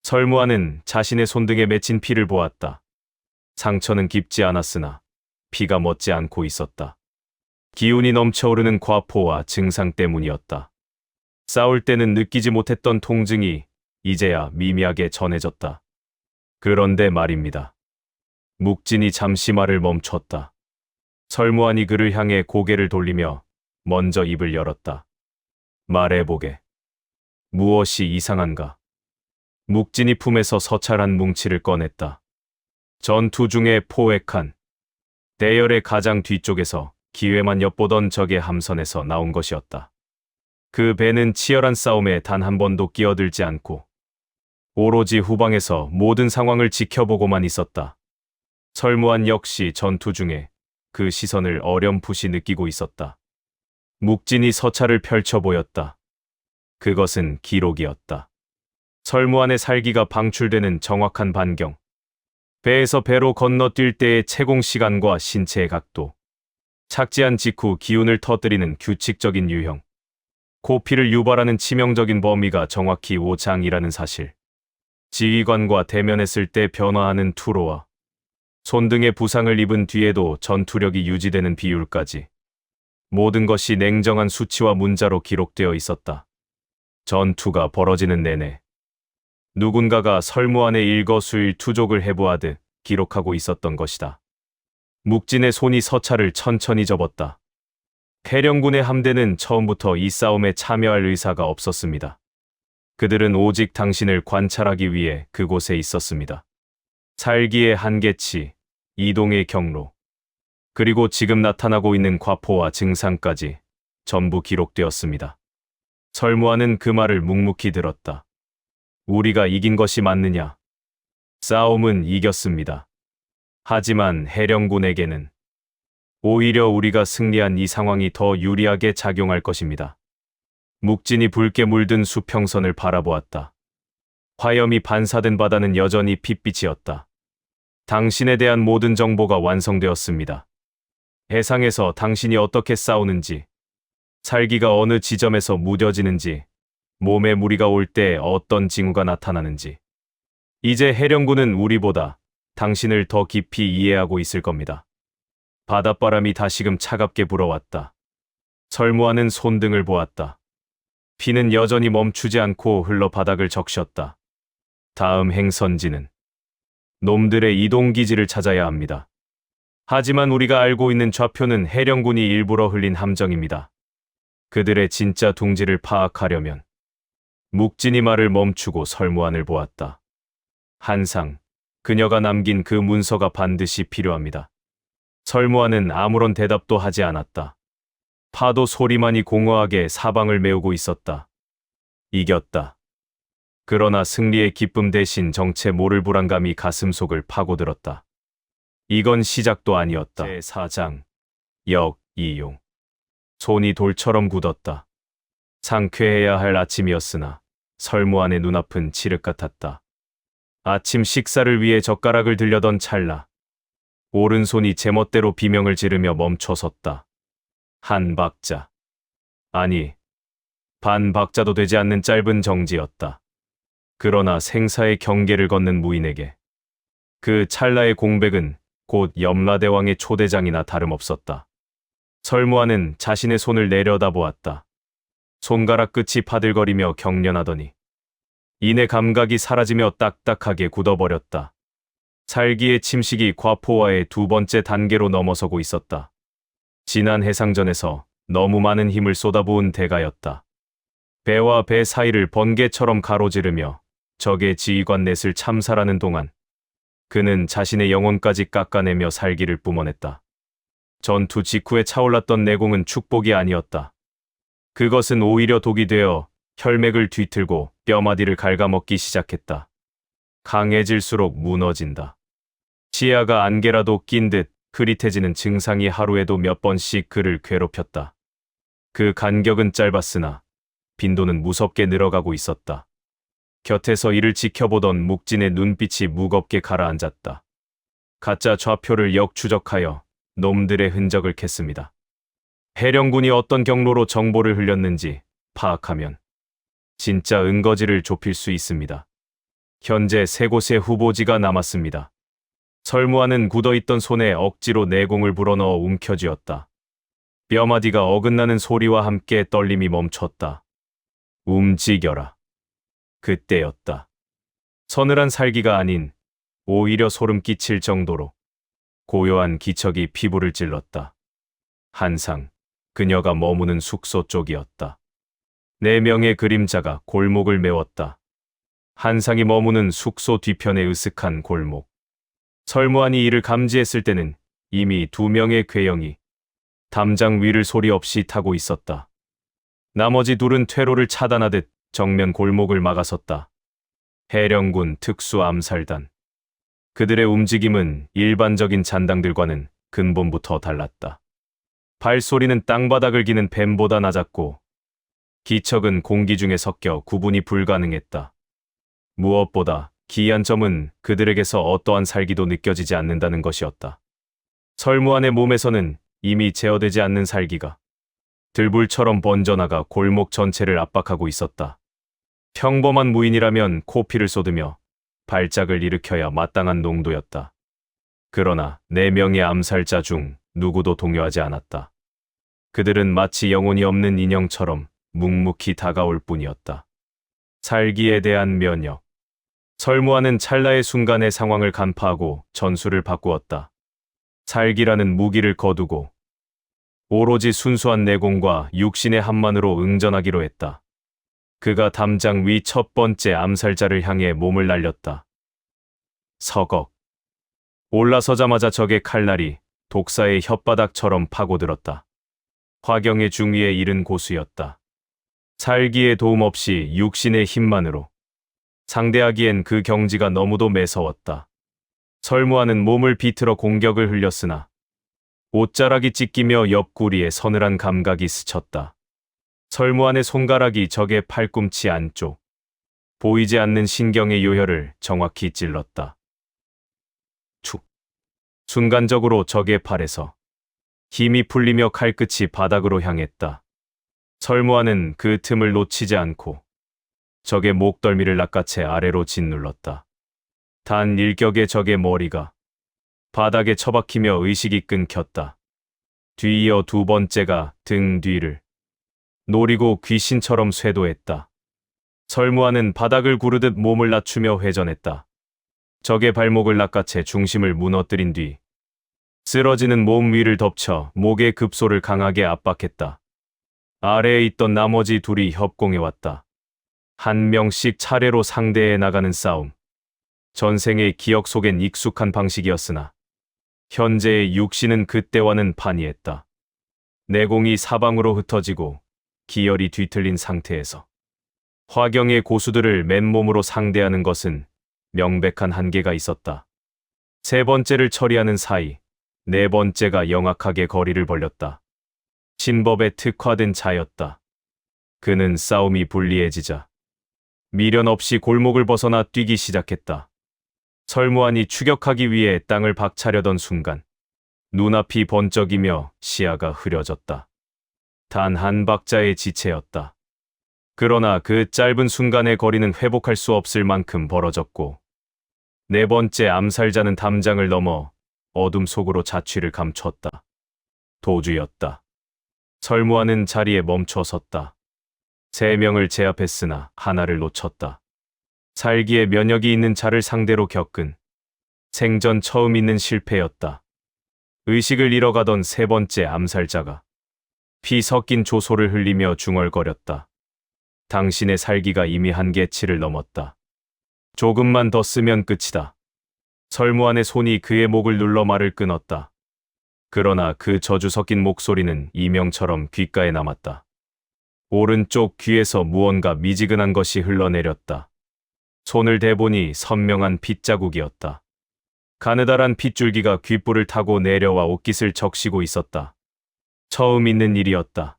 설무안은 자신의 손등에 맺힌 피를 보았다. 상처는 깊지 않았으나 피가 멎지 않고 있었다. 기운이 넘쳐오르는 과포와 증상 때문이었다. 싸울 때는 느끼지 못했던 통증이 이제야 미미하게 전해졌다. 그런데 말입니다. 묵진이 잠시 말을 멈췄다. 설무안이 그를 향해 고개를 돌리며 먼저 입을 열었다. 말해보게. 무엇이 이상한가? 묵진이 품에서 서찰한 뭉치를 꺼냈다. 전투 중에 포획한 대열의 가장 뒤쪽에서 기회만 엿보던 적의 함선에서 나온 것이었다. 그 배는 치열한 싸움에 단 한 번도 끼어들지 않고 오로지 후방에서 모든 상황을 지켜보고만 있었다. 설무안 역시 전투 중에 그 시선을 어렴풋이 느끼고 있었다. 묵진이 서찰을 펼쳐 보였다. 그것은 기록이었다. 설무안의 살기가 방출되는 정확한 반경. 배에서 배로 건너뛸 때의 채공 시간과 신체의 각도. 착지한 직후 기운을 터뜨리는 규칙적인 유형. 고피를 유발하는 치명적인 범위가 정확히 5장이라는 사실. 지휘관과 대면했을 때 변화하는 투로와 손등에 부상을 입은 뒤에도 전투력이 유지되는 비율까지. 모든 것이 냉정한 수치와 문자로 기록되어 있었다. 전투가 벌어지는 내내 누군가가 설무안의 일거수일투족을 해부하듯 기록하고 있었던 것이다. 묵진의 손이 서찰을 천천히 접었다. 해령군의 함대는 처음부터 이 싸움에 참여할 의사가 없었습니다. 그들은 오직 당신을 관찰하기 위해 그곳에 있었습니다. 살기의 한계치, 이동의 경로, 그리고 지금 나타나고 있는 과포와 증상까지 전부 기록되었습니다. 설무안은 그 말을 묵묵히 들었다. 우리가 이긴 것이 맞느냐? 싸움은 이겼습니다. 하지만 해령군에게는 오히려 우리가 승리한 이 상황이 더 유리하게 작용할 것입니다. 묵진이 붉게 물든 수평선을 바라보았다. 화염이 반사된 바다는 여전히 핏빛이었다. 당신에 대한 모든 정보가 완성되었습니다. 해상에서 당신이 어떻게 싸우는지, 살기가 어느 지점에서 무뎌지는지, 몸에 무리가 올 때 어떤 징후가 나타나는지. 이제 해령군은 우리보다 당신을 더 깊이 이해하고 있을 겁니다. 바닷바람이 다시금 차갑게 불어왔다. 설무안은 손등을 보았다. 피는 여전히 멈추지 않고 흘러 바닥을 적셨다. 다음 행선지는 놈들의 이동기지를 찾아야 합니다. 하지만 우리가 알고 있는 좌표는 해령군이 일부러 흘린 함정입니다. 그들의 진짜 둥지를 파악하려면 묵진이 말을 멈추고 설무안을 보았다. 한상, 그녀가 남긴 그 문서가 반드시 필요합니다. 설무안은 아무런 대답도 하지 않았다. 파도 소리만이 공허하게 사방을 메우고 있었다. 이겼다. 그러나 승리의 기쁨 대신 정체 모를 불안감이 가슴속을 파고들었다. 이건 시작도 아니었다. 제4장 역이용. 손이 돌처럼 굳었다. 상쾌해야 할 아침이었으나 설무안의 눈앞은 칠흑 같았다. 아침 식사를 위해 젓가락을 들려던 찰나 오른손이 제멋대로 비명을 지르며 멈춰섰다. 한 박자. 아니, 반 박자도 되지 않는 짧은 정지였다. 그러나 생사의 경계를 걷는 무인에게 그 찰나의 공백은 곧 염라대왕의 초대장이나 다름없었다. 설무안은 자신의 손을 내려다보았다. 손가락 끝이 파들거리며 경련하더니 이내 감각이 사라지며 딱딱하게 굳어버렸다. 살기의 침식이 과포화의 두 번째 단계로 넘어서고 있었다. 지난 해상전에서 너무 많은 힘을 쏟아부은 대가였다. 배와 배 사이를 번개처럼 가로지르며 적의 지휘관 넷을 참살하는 동안 그는 자신의 영혼까지 깎아내며 살기를 뿜어냈다. 전투 직후에 차올랐던 내공은 축복이 아니었다. 그것은 오히려 독이 되어 혈맥을 뒤틀고 뼈마디를 갉아먹기 시작했다. 강해질수록 무너진다. 치아가 안개라도 낀 듯 흐릿해지는 증상이 하루에도 몇 번씩 그를 괴롭혔다. 그 간격은 짧았으나 빈도는 무섭게 늘어가고 있었다. 곁에서 이를 지켜보던 묵진의 눈빛이 무겁게 가라앉았다. 가짜 좌표를 역추적하여 놈들의 흔적을 캤습니다. 해령군이 어떤 경로로 정보를 흘렸는지 파악하면 진짜 은거지를 좁힐 수 있습니다. 현재 3곳의 후보지가 남았습니다. 설무안은 굳어있던 손에 억지로 내공을 불어넣어 움켜쥐었다. 뼈마디가 어긋나는 소리와 함께 떨림이 멈췄다. 움직여라. 그때였다. 서늘한 살기가 아닌 오히려 소름 끼칠 정도로 고요한 기척이 피부를 찔렀다. 한상, 그녀가 머무는 숙소 쪽이었다. 4명의 그림자가 골목을 메웠다. 한상이 머무는 숙소 뒤편의 으슥한 골목. 설무안이 이를 감지했을 때는 이미 2명의 괴형이 담장 위를 소리 없이 타고 있었다. 나머지 둘은 퇴로를 차단하듯 정면 골목을 막아섰다. 해령군 특수암살단. 그들의 움직임은 일반적인 잔당들과는 근본부터 달랐다. 발소리는 땅바닥을 기는 뱀보다 낮았고 기척은 공기 중에 섞여 구분이 불가능했다. 무엇보다 기이한 점은 그들에게서 어떠한 살기도 느껴지지 않는다는 것이었다. 설무안의 몸에서는 이미 제어되지 않는 살기가 들불처럼 번져나가 골목 전체를 압박하고 있었다. 평범한 무인이라면 코피를 쏟으며 발작을 일으켜야 마땅한 농도였다. 그러나 4명의 암살자 중 누구도 동요하지 않았다. 그들은 마치 영혼이 없는 인형처럼 묵묵히 다가올 뿐이었다. 살기에 대한 면역. 설무안은 찰나의 순간의 상황을 간파하고 전술을 바꾸었다. 살기라는 무기를 거두고 오로지 순수한 내공과 육신의 한만으로 응전하기로 했다. 그가 담장 위 첫 번째 암살자를 향해 몸을 날렸다. 서걱. 올라서자마자 적의 칼날이 독사의 혓바닥처럼 파고들었다. 화경의 중위에 이른 고수였다. 살기의 도움 없이 육신의 힘만으로 상대하기엔 그 경지가 너무도 매서웠다. 설무안은 몸을 비틀어 공격을 흘렸으나 옷자락이 찢기며 옆구리에 서늘한 감각이 스쳤다. 설무안의 손가락이 적의 팔꿈치 안쪽, 보이지 않는 신경의 요혈을 정확히 찔렀다. 축. 순간적으로 적의 팔에서 힘이 풀리며 칼끝이 바닥으로 향했다. 설무안은 그 틈을 놓치지 않고 적의 목덜미를 낚아채 아래로 짓눌렀다. 단 일격에 적의 머리가 바닥에 처박히며 의식이 끊겼다. 뒤이어 2번째가 등 뒤를 노리고 귀신처럼 쇄도했다. 설무안은 바닥을 구르듯 몸을 낮추며 회전했다. 적의 발목을 낚아채 중심을 무너뜨린 뒤 쓰러지는 몸 위를 덮쳐 목의 급소를 강하게 압박했다. 아래에 있던 나머지 둘이 협공해왔다. 한 명씩 차례로 상대해 나가는 싸움. 전생의 기억 속엔 익숙한 방식이었으나 현재의 육신은 그때와는 판이했다. 내공이 사방으로 흩어지고 기혈이 뒤틀린 상태에서 화경의 고수들을 맨몸으로 상대하는 것은 명백한 한계가 있었다. 세 번째를 처리하는 사이 네 번째가 영악하게 거리를 벌렸다. 신법에 특화된 자였다. 그는 싸움이 불리해지자 미련 없이 골목을 벗어나 뛰기 시작했다. 설무안이 추격하기 위해 땅을 박차려던 순간 눈앞이 번쩍이며 시야가 흐려졌다. 단 한 박자의 지체였다. 그러나 그 짧은 순간의 거리는 회복할 수 없을 만큼 벌어졌고 네 번째 암살자는 담장을 넘어 어둠 속으로 자취를 감췄다. 도주였다. 설무안은 자리에 멈춰 섰다. 세 명을 제압했으나 하나를 놓쳤다. 살기에 면역이 있는 자를 상대로 겪은 생전 처음 있는 실패였다. 의식을 잃어가던 세 번째 암살자가 피 섞인 조소를 흘리며 중얼거렸다. 당신의 살기가 이미 한계치를 넘었다. 조금만 더 쓰면 끝이다. 설무안의 손이 그의 목을 눌러 말을 끊었다. 그러나 그 저주 섞인 목소리는 이명처럼 귓가에 남았다. 오른쪽 귀에서 무언가 미지근한 것이 흘러내렸다. 손을 대보니 선명한 핏자국이었다. 가느다란 핏줄기가 귓불을 타고 내려와 옷깃을 적시고 있었다. 처음 있는 일이었다.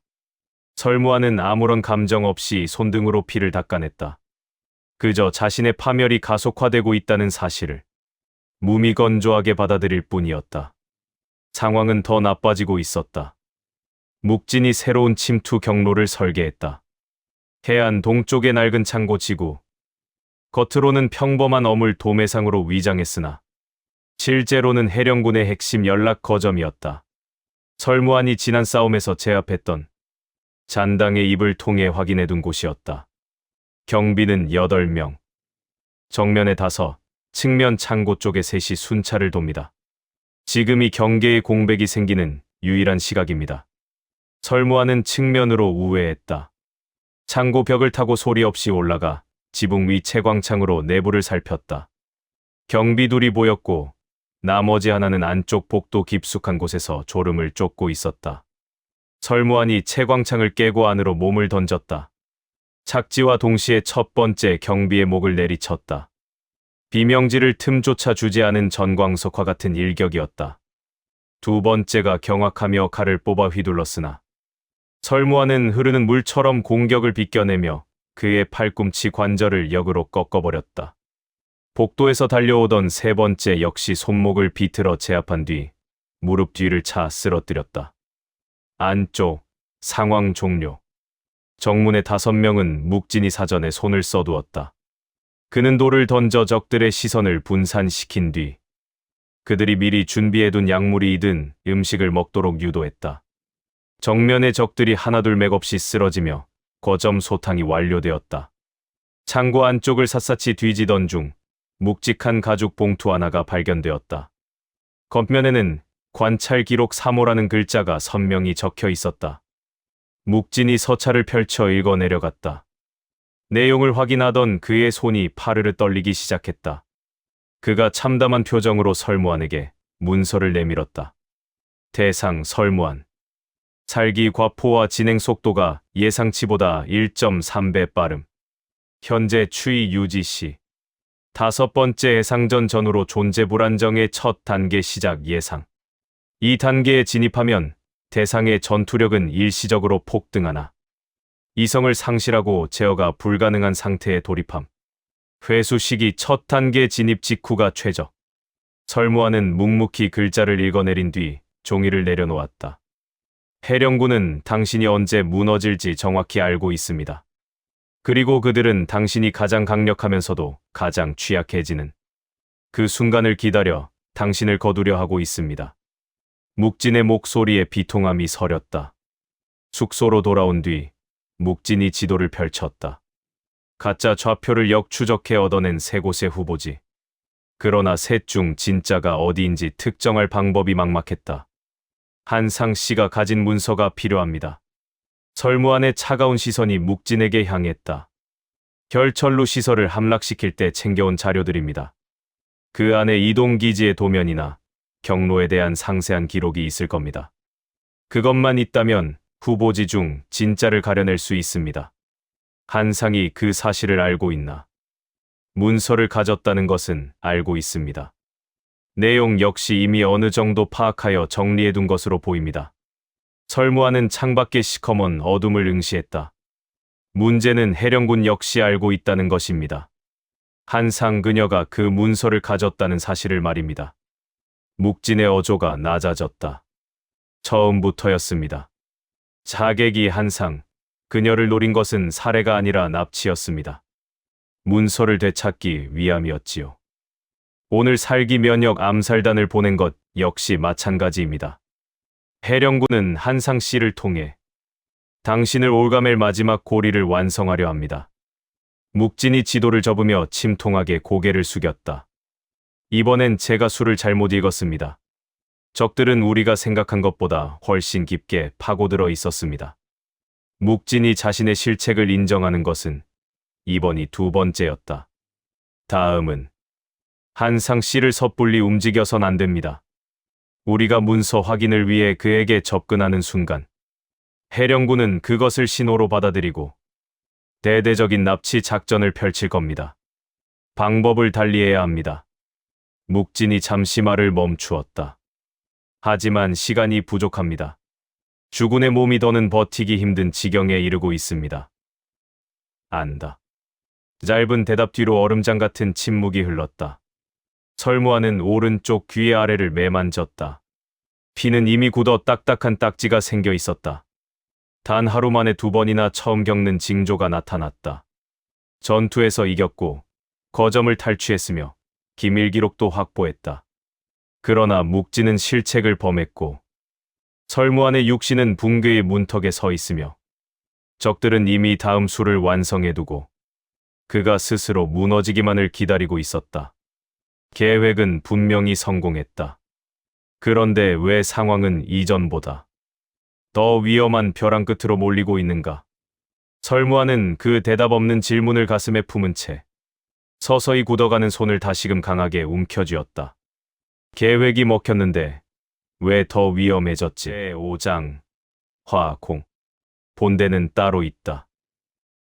설무안은 아무런 감정 없이 손등으로 피를 닦아냈다. 그저 자신의 파멸이 가속화되고 있다는 사실을 무미건조하게 받아들일 뿐이었다. 상황은 더 나빠지고 있었다. 묵진이 새로운 침투 경로를 설계했다. 해안 동쪽의 낡은 창고 지구. 겉으로는 평범한 어물 도매상으로 위장했으나 실제로는 해령군의 핵심 연락 거점이었다. 설무안이 지난 싸움에서 제압했던 잔당의 입을 통해 확인해둔 곳이었다. 경비는 8명. 정면에 5, 측면 창고 쪽에 3이 순찰을 돕니다. 지금이 경계의 공백이 생기는 유일한 시각입니다. 설무안은 측면으로 우회했다. 창고 벽을 타고 소리 없이 올라가 지붕 위 채광창으로 내부를 살폈다. 경비 둘이 보였고 나머지 하나는 안쪽 복도 깊숙한 곳에서 졸음을 쫓고 있었다. 설무안이 채광창을 깨고 안으로 몸을 던졌다. 착지와 동시에 첫 번째 경비의 목을 내리쳤다. 비명지를 틈조차 주지 않은 전광석화 같은 일격이었다. 두 번째가 경악하며 칼을 뽑아 휘둘렀으나 설무안은 흐르는 물처럼 공격을 비껴내며 그의 팔꿈치 관절을 역으로 꺾어버렸다. 복도에서 달려오던 세 번째 역시 손목을 비틀어 제압한 뒤 무릎 뒤를 차 쓰러뜨렸다. 안쪽, 상황 종료. 정문의 5명은 묵진이 사전에 손을 써두었다. 그는 돌을 던져 적들의 시선을 분산시킨 뒤 그들이 미리 준비해둔 약물이든 음식을 먹도록 유도했다. 정면의 적들이 하나둘 맥없이 쓰러지며 거점 소탕이 완료되었다. 창고 안쪽을 샅샅이 뒤지던 중 묵직한 가죽 봉투 하나가 발견되었다. 겉면에는 관찰 기록 3호라는 글자가 선명히 적혀 있었다. 묵진이 서찰을 펼쳐 읽어 내려갔다. 내용을 확인하던 그의 손이 파르르 떨리기 시작했다. 그가 참담한 표정으로 설무안에게 문서를 내밀었다. 대상 설무안. 살기 과포와 진행 속도가 예상치보다 1.3배 빠름. 현재 추이 유지 시. 5번째 해상전 전후로 존재 불안정의 첫 단계 시작 예상. 이 단계에 진입하면 대상의 전투력은 일시적으로 폭등하나 이성을 상실하고 제어가 불가능한 상태에 돌입함. 회수 시기 첫 단계 진입 직후가 최적. 설무안은 묵묵히 글자를 읽어내린 뒤 종이를 내려놓았다. 해령군은 당신이 언제 무너질지 정확히 알고 있습니다. 그리고 그들은 당신이 가장 강력하면서도 가장 취약해지는 그 순간을 기다려 당신을 거두려 하고 있습니다. 묵진의 목소리에 비통함이 서렸다. 숙소로 돌아온 뒤 묵진이 지도를 펼쳤다. 가짜 좌표를 역추적해 얻어낸 3곳의 후보지. 그러나 셋 중 진짜가 어디인지 특정할 방법이 막막했다. 한상 씨가 가진 문서가 필요합니다. 설무안의 차가운 시선이 묵진에게 향했다. 결철루 시설을 함락시킬 때 챙겨온 자료들입니다. 그 안에 이동기지의 도면이나 경로에 대한 상세한 기록이 있을 겁니다. 그것만 있다면 후보지 중 진짜를 가려낼 수 있습니다. 한상이 그 사실을 알고 있나? 문서를 가졌다는 것은 알고 있습니다. 내용 역시 이미 어느 정도 파악하여 정리해둔 것으로 보입니다. 설무하는 창밖의 시커먼 어둠을 응시했다. 문제는 해령군 역시 알고 있다는 것입니다. 한상 그녀가 그 문서를 가졌다는 사실을 말입니다. 묵진의 어조가 낮아졌다. 처음부터였습니다. 자객이 한상, 그녀를 노린 것은 살해가 아니라 납치였습니다. 문서를 되찾기 위함이었지요. 오늘 살기 면역 암살단을 보낸 것 역시 마찬가지입니다. 해령군은 한상 씨를 통해 당신을 올가맬 마지막 고리를 완성하려 합니다. 묵진이 지도를 접으며 침통하게 고개를 숙였다. 이번엔 제가 수를 잘못 읽었습니다. 적들은 우리가 생각한 것보다 훨씬 깊게 파고들어 있었습니다. 묵진이 자신의 실책을 인정하는 것은 이번이 두 번째였다. 다음은 한상 씨를 섣불리 움직여선 안 됩니다. 우리가 문서 확인을 위해 그에게 접근하는 순간 해령군은 그것을 신호로 받아들이고 대대적인 납치 작전을 펼칠 겁니다. 방법을 달리해야 합니다. 묵진이 잠시 말을 멈추었다. 하지만 시간이 부족합니다. 주군의 몸이 더는 버티기 힘든 지경에 이르고 있습니다. 안다. 짧은 대답 뒤로 얼음장 같은 침묵이 흘렀다. 설무하는 오른쪽 귀 아래를 매만졌다. 피는 이미 굳어 딱딱한 딱지가 생겨 있었다. 단 하루 만에 두 번이나 처음 겪는 징조가 나타났다. 전투에서 이겼고 거점을 탈취했으며 기밀 기록도 확보했다. 그러나 묵진은 실책을 범했고 설무안의 육신은 붕괴의 문턱에 서 있으며 적들은 이미 다음 수를 완성해두고 그가 스스로 무너지기만을 기다리고 있었다. 계획은 분명히 성공했다. 그런데 왜 상황은 이전보다 더 위험한 벼랑 끝으로 몰리고 있는가? 설무하는 그 대답 없는 질문을 가슴에 품은 채 서서히 굳어가는 손을 다시금 강하게 움켜쥐었다. 계획이 먹혔는데 왜 더 위험해졌지? 제5장 화공 본대는 따로 있다.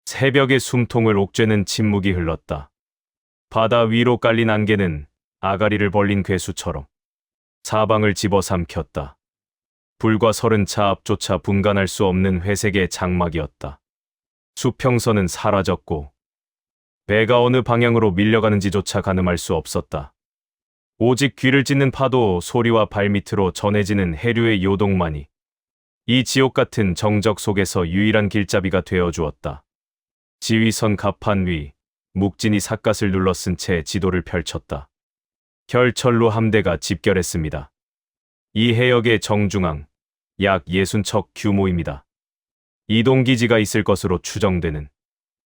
새벽의 숨통을 옥죄는 침묵이 흘렀다. 바다 위로 깔린 안개는 아가리를 벌린 괴수처럼 사방을 집어삼켰다. 불과 30차 앞조차 분간할 수 없는 회색의 장막이었다. 수평선은 사라졌고 배가 어느 방향으로 밀려가는지조차 가늠할 수 없었다. 오직 귀를 찢는 파도 소리와 발밑으로 전해지는 해류의 요동만이 이 지옥 같은 정적 속에서 유일한 길잡이가 되어주었다. 지휘선 갑판 위 묵진이 삿갓을 눌러 쓴 채 지도를 펼쳤다. 결철로 함대가 집결했습니다. 이 해역의 정중앙 약 60척 규모입니다. 이동기지가 있을 것으로 추정되는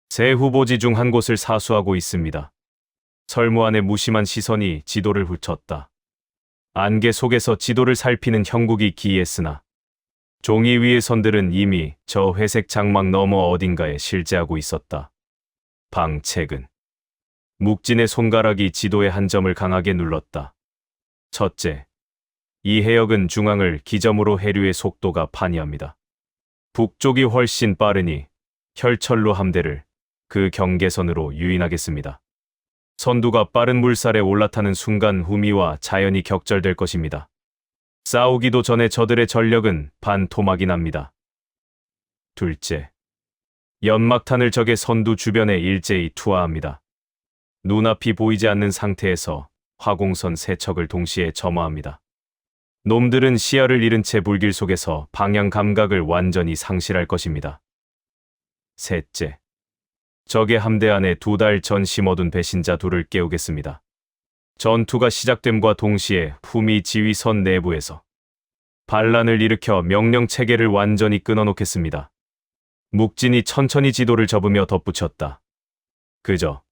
세 후보지 중 한 곳을 사수하고 있습니다. 설무안의 무심한 시선이 지도를 훑었다. 안개 속에서 지도를 살피는 형국이 기이했으나 종이 위의 선들은 이미 저 회색 장막 너머 어딘가에 실재하고 있었다. 방책은 묵진의 손가락이 지도의 한 점을 강하게 눌렀다. 첫째, 이 해역은 중앙을 기점으로 해류의 속도가 판이합니다. 북쪽이 훨씬 빠르니 혈철로 함대를 그 경계선으로 유인하겠습니다. 선두가 빠른 물살에 올라타는 순간 후미와 자연히 격절될 것입니다. 싸우기도 전에 저들의 전력은 반토막이 납니다. 둘째, 연막탄을 적의 선두 주변에 일제히 투하합니다. 눈앞이 보이지 않는 상태에서 화공선 3척을 동시에 점화합니다. 놈들은 시야를 잃은 채 불길 속에서 방향 감각을 완전히 상실할 것입니다. 셋째, 적의 함대 안에 2달 전 심어둔 배신자 둘을 깨우겠습니다. 전투가 시작됨과 동시에 후미 지휘선 내부에서 반란을 일으켜 명령 체계를 완전히 끊어놓겠습니다. 묵진이 천천히 지도를 접으며 덧붙였다. 그저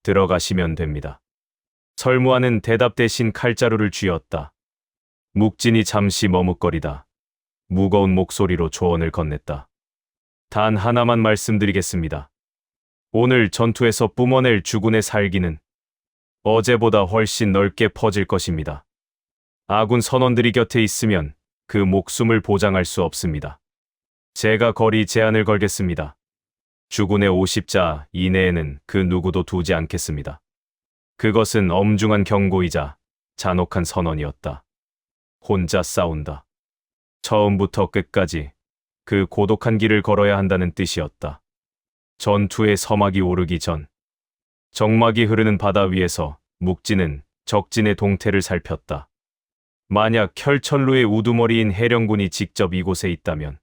들어가시면 됩니다. 설무하는 대답 대신 칼자루를 쥐었다. 묵진이 잠시 머뭇거리다 무거운 목소리로 조언을 건넸다. 단 하나만 말씀드리겠습니다. 오늘 전투에서 뿜어낼 주군의 살기는 어제보다 훨씬 넓게 퍼질 것입니다. 아군 선원들이 곁에 있으면 그 목숨을 보장할 수 없습니다. 제가 거리 제한을 걸겠습니다. 주군의 50자 이내에는 그 누구도 두지 않겠습니다. 그것은 엄중한 경고이자 잔혹한 선언이었다. 혼자 싸운다. 처음부터 끝까지 그 고독한 길을 걸어야 한다는 뜻이었다. 전투의 서막이 오르기 전 정막이 흐르는 바다 위에서 묵지는 적진의 동태를 살폈다. 만약 혈천루의 우두머리인 해령군이 직접 이곳에 있다면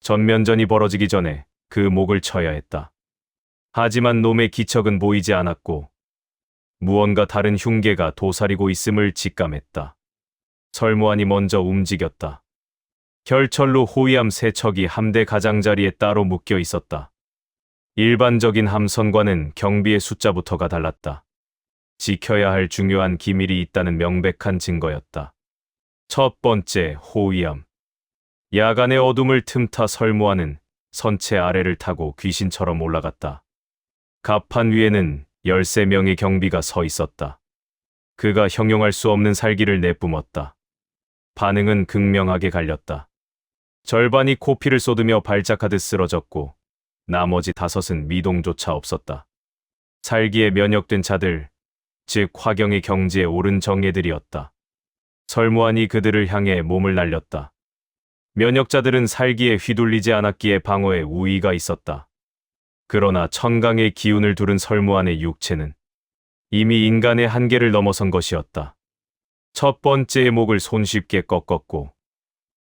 전면전이 벌어지기 전에 그 목을 쳐야 했다. 하지만 놈의 기척은 보이지 않았고 무언가 다른 흉계가 도사리고 있음을 직감했다. 설무안이 먼저 움직였다. 혈천루 호위함 세 척이 함대 가장자리에 따로 묶여 있었다. 일반적인 함선과는 경비의 숫자부터가 달랐다. 지켜야 할 중요한 기밀이 있다는 명백한 증거였다. 첫 번째, 호위함. 야간의 어둠을 틈타 설무하는 선체 아래를 타고 귀신처럼 올라갔다. 갑판 위에는 13명의 경비가 서 있었다. 그가 형용할 수 없는 살기를 내뿜었다. 반응은 극명하게 갈렸다. 절반이 코피를 쏟으며 발작하듯 쓰러졌고 나머지 5은 미동조차 없었다. 살기에 면역된 자들, 즉 화경의 경지에 오른 정예들이었다. 설무안이 그들을 향해 몸을 날렸다. 면역자들은 살기에 휘둘리지 않았기에 방어에 우위가 있었다. 그러나 천강의 기운을 두른 설무안의 육체는 이미 인간의 한계를 넘어선 것이었다. 첫 번째의 목을 손쉽게 꺾었고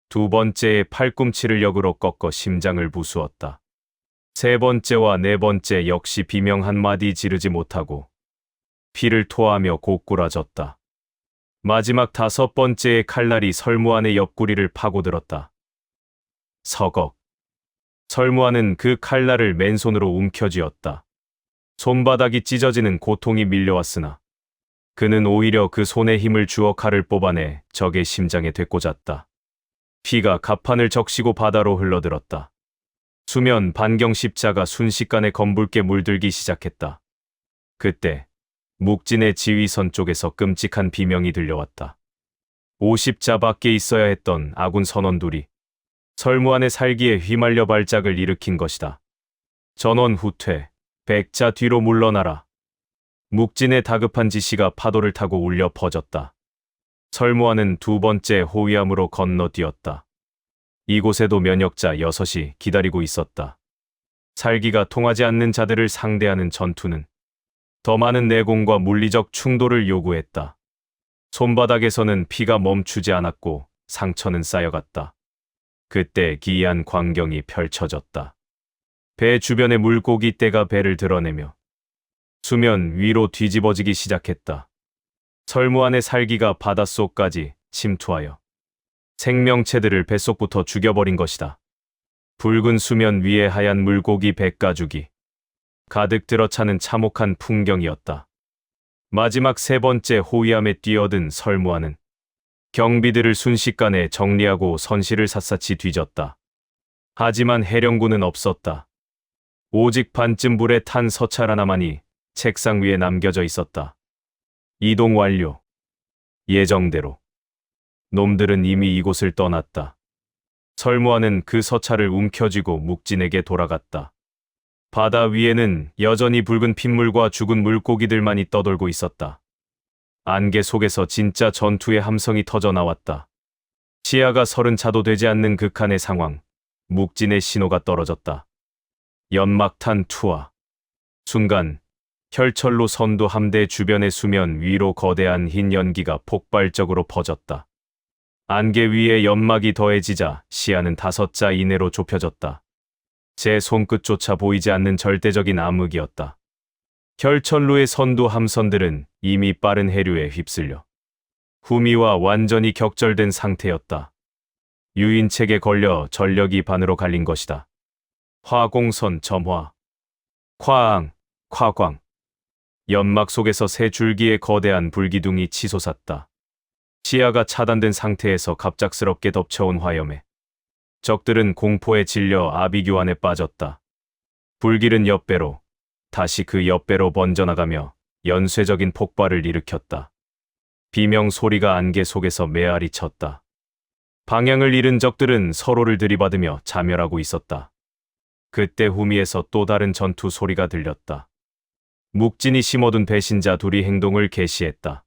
두 번째의 팔꿈치를 역으로 꺾어 심장을 부수었다. 세 번째와 네 번째 역시 비명 한마디 지르지 못하고 피를 토하며 고꾸라졌다. 마지막 5번째의 칼날이 설무안의 옆구리를 파고들었다. 서걱. 설무안은 그 칼날을 맨손으로 움켜쥐었다. 손바닥이 찢어지는 고통이 밀려왔으나 그는 오히려 그 손에 힘을 주어 칼을 뽑아내 적의 심장에 되꽂았다. 피가 갑판을 적시고 바다로 흘러들었다. 수면 반경 십자가 순식간에 검붉게 물들기 시작했다. 그때 묵진의 지휘선 쪽에서 끔찍한 비명이 들려왔다. 50자 밖에 있어야 했던 아군 선원들이 설무안의 살기에 휘말려 발작을 일으킨 것이다. 전원 후퇴, 100자 뒤로 물러나라. 묵진의 다급한 지시가 파도를 타고 울려 퍼졌다. 설무안은 두 번째 호위함으로 건너뛰었다. 이곳에도 면역자 6이 기다리고 있었다. 살기가 통하지 않는 자들을 상대하는 전투는 더 많은 내공과 물리적 충돌을 요구했다. 손바닥에서는 피가 멈추지 않았고 상처는 쌓여갔다. 그때 기이한 광경이 펼쳐졌다. 배 주변의 물고기 떼가 배를 드러내며 수면 위로 뒤집어지기 시작했다. 설무안의 살기가 바닷속까지 침투하여 생명체들을 뱃속부터 죽여버린 것이다. 붉은 수면 위에 하얀 물고기 백가죽이 가득 들어차는 참혹한 풍경이었다. 마지막 세 번째 호위함에 뛰어든 설무안은 경비들을 순식간에 정리하고 선실을 샅샅이 뒤졌다. 하지만 해령군은 없었다. 오직 반쯤 불에 탄 서찰 하나만이 책상 위에 남겨져 있었다. 이동 완료. 예정대로. 놈들은 이미 이곳을 떠났다. 설무안은 그 서찰을 움켜쥐고 묵진에게 돌아갔다. 바다 위에는 여전히 붉은 핏물과 죽은 물고기들만이 떠돌고 있었다. 안개 속에서 진짜 전투의 함성이 터져 나왔다. 시야가 30차도 되지 않는 극한의 상황. 묵진의 신호가 떨어졌다. 연막탄 투하. 순간 혈철로 선두 함대 주변의 수면 위로 거대한 흰 연기가 폭발적으로 퍼졌다. 안개 위에 연막이 더해지자 시야는 5자 이내로 좁혀졌다. 제 손끝조차 보이지 않는 절대적인 암흑이었다. 혈천루의 선두 함선들은 이미 빠른 해류에 휩쓸려 후미와 완전히 격절된 상태였다. 유인책에 걸려 전력이 반으로 갈린 것이다. 화공선 점화. 쾅, 쾅광. 연막 속에서 세 줄기의 거대한 불기둥이 치솟았다. 시야가 차단된 상태에서 갑작스럽게 덮쳐온 화염에 적들은 공포에 질려 아비규환에 빠졌다. 불길은 옆배로, 다시 그 옆배로 번져나가며 연쇄적인 폭발을 일으켰다. 비명 소리가 안개 속에서 메아리 쳤다. 방향을 잃은 적들은 서로를 들이받으며 자멸하고 있었다. 그때 후미에서 또 다른 전투 소리가 들렸다. 묵진이 심어둔 배신자 둘이 행동을 개시했다.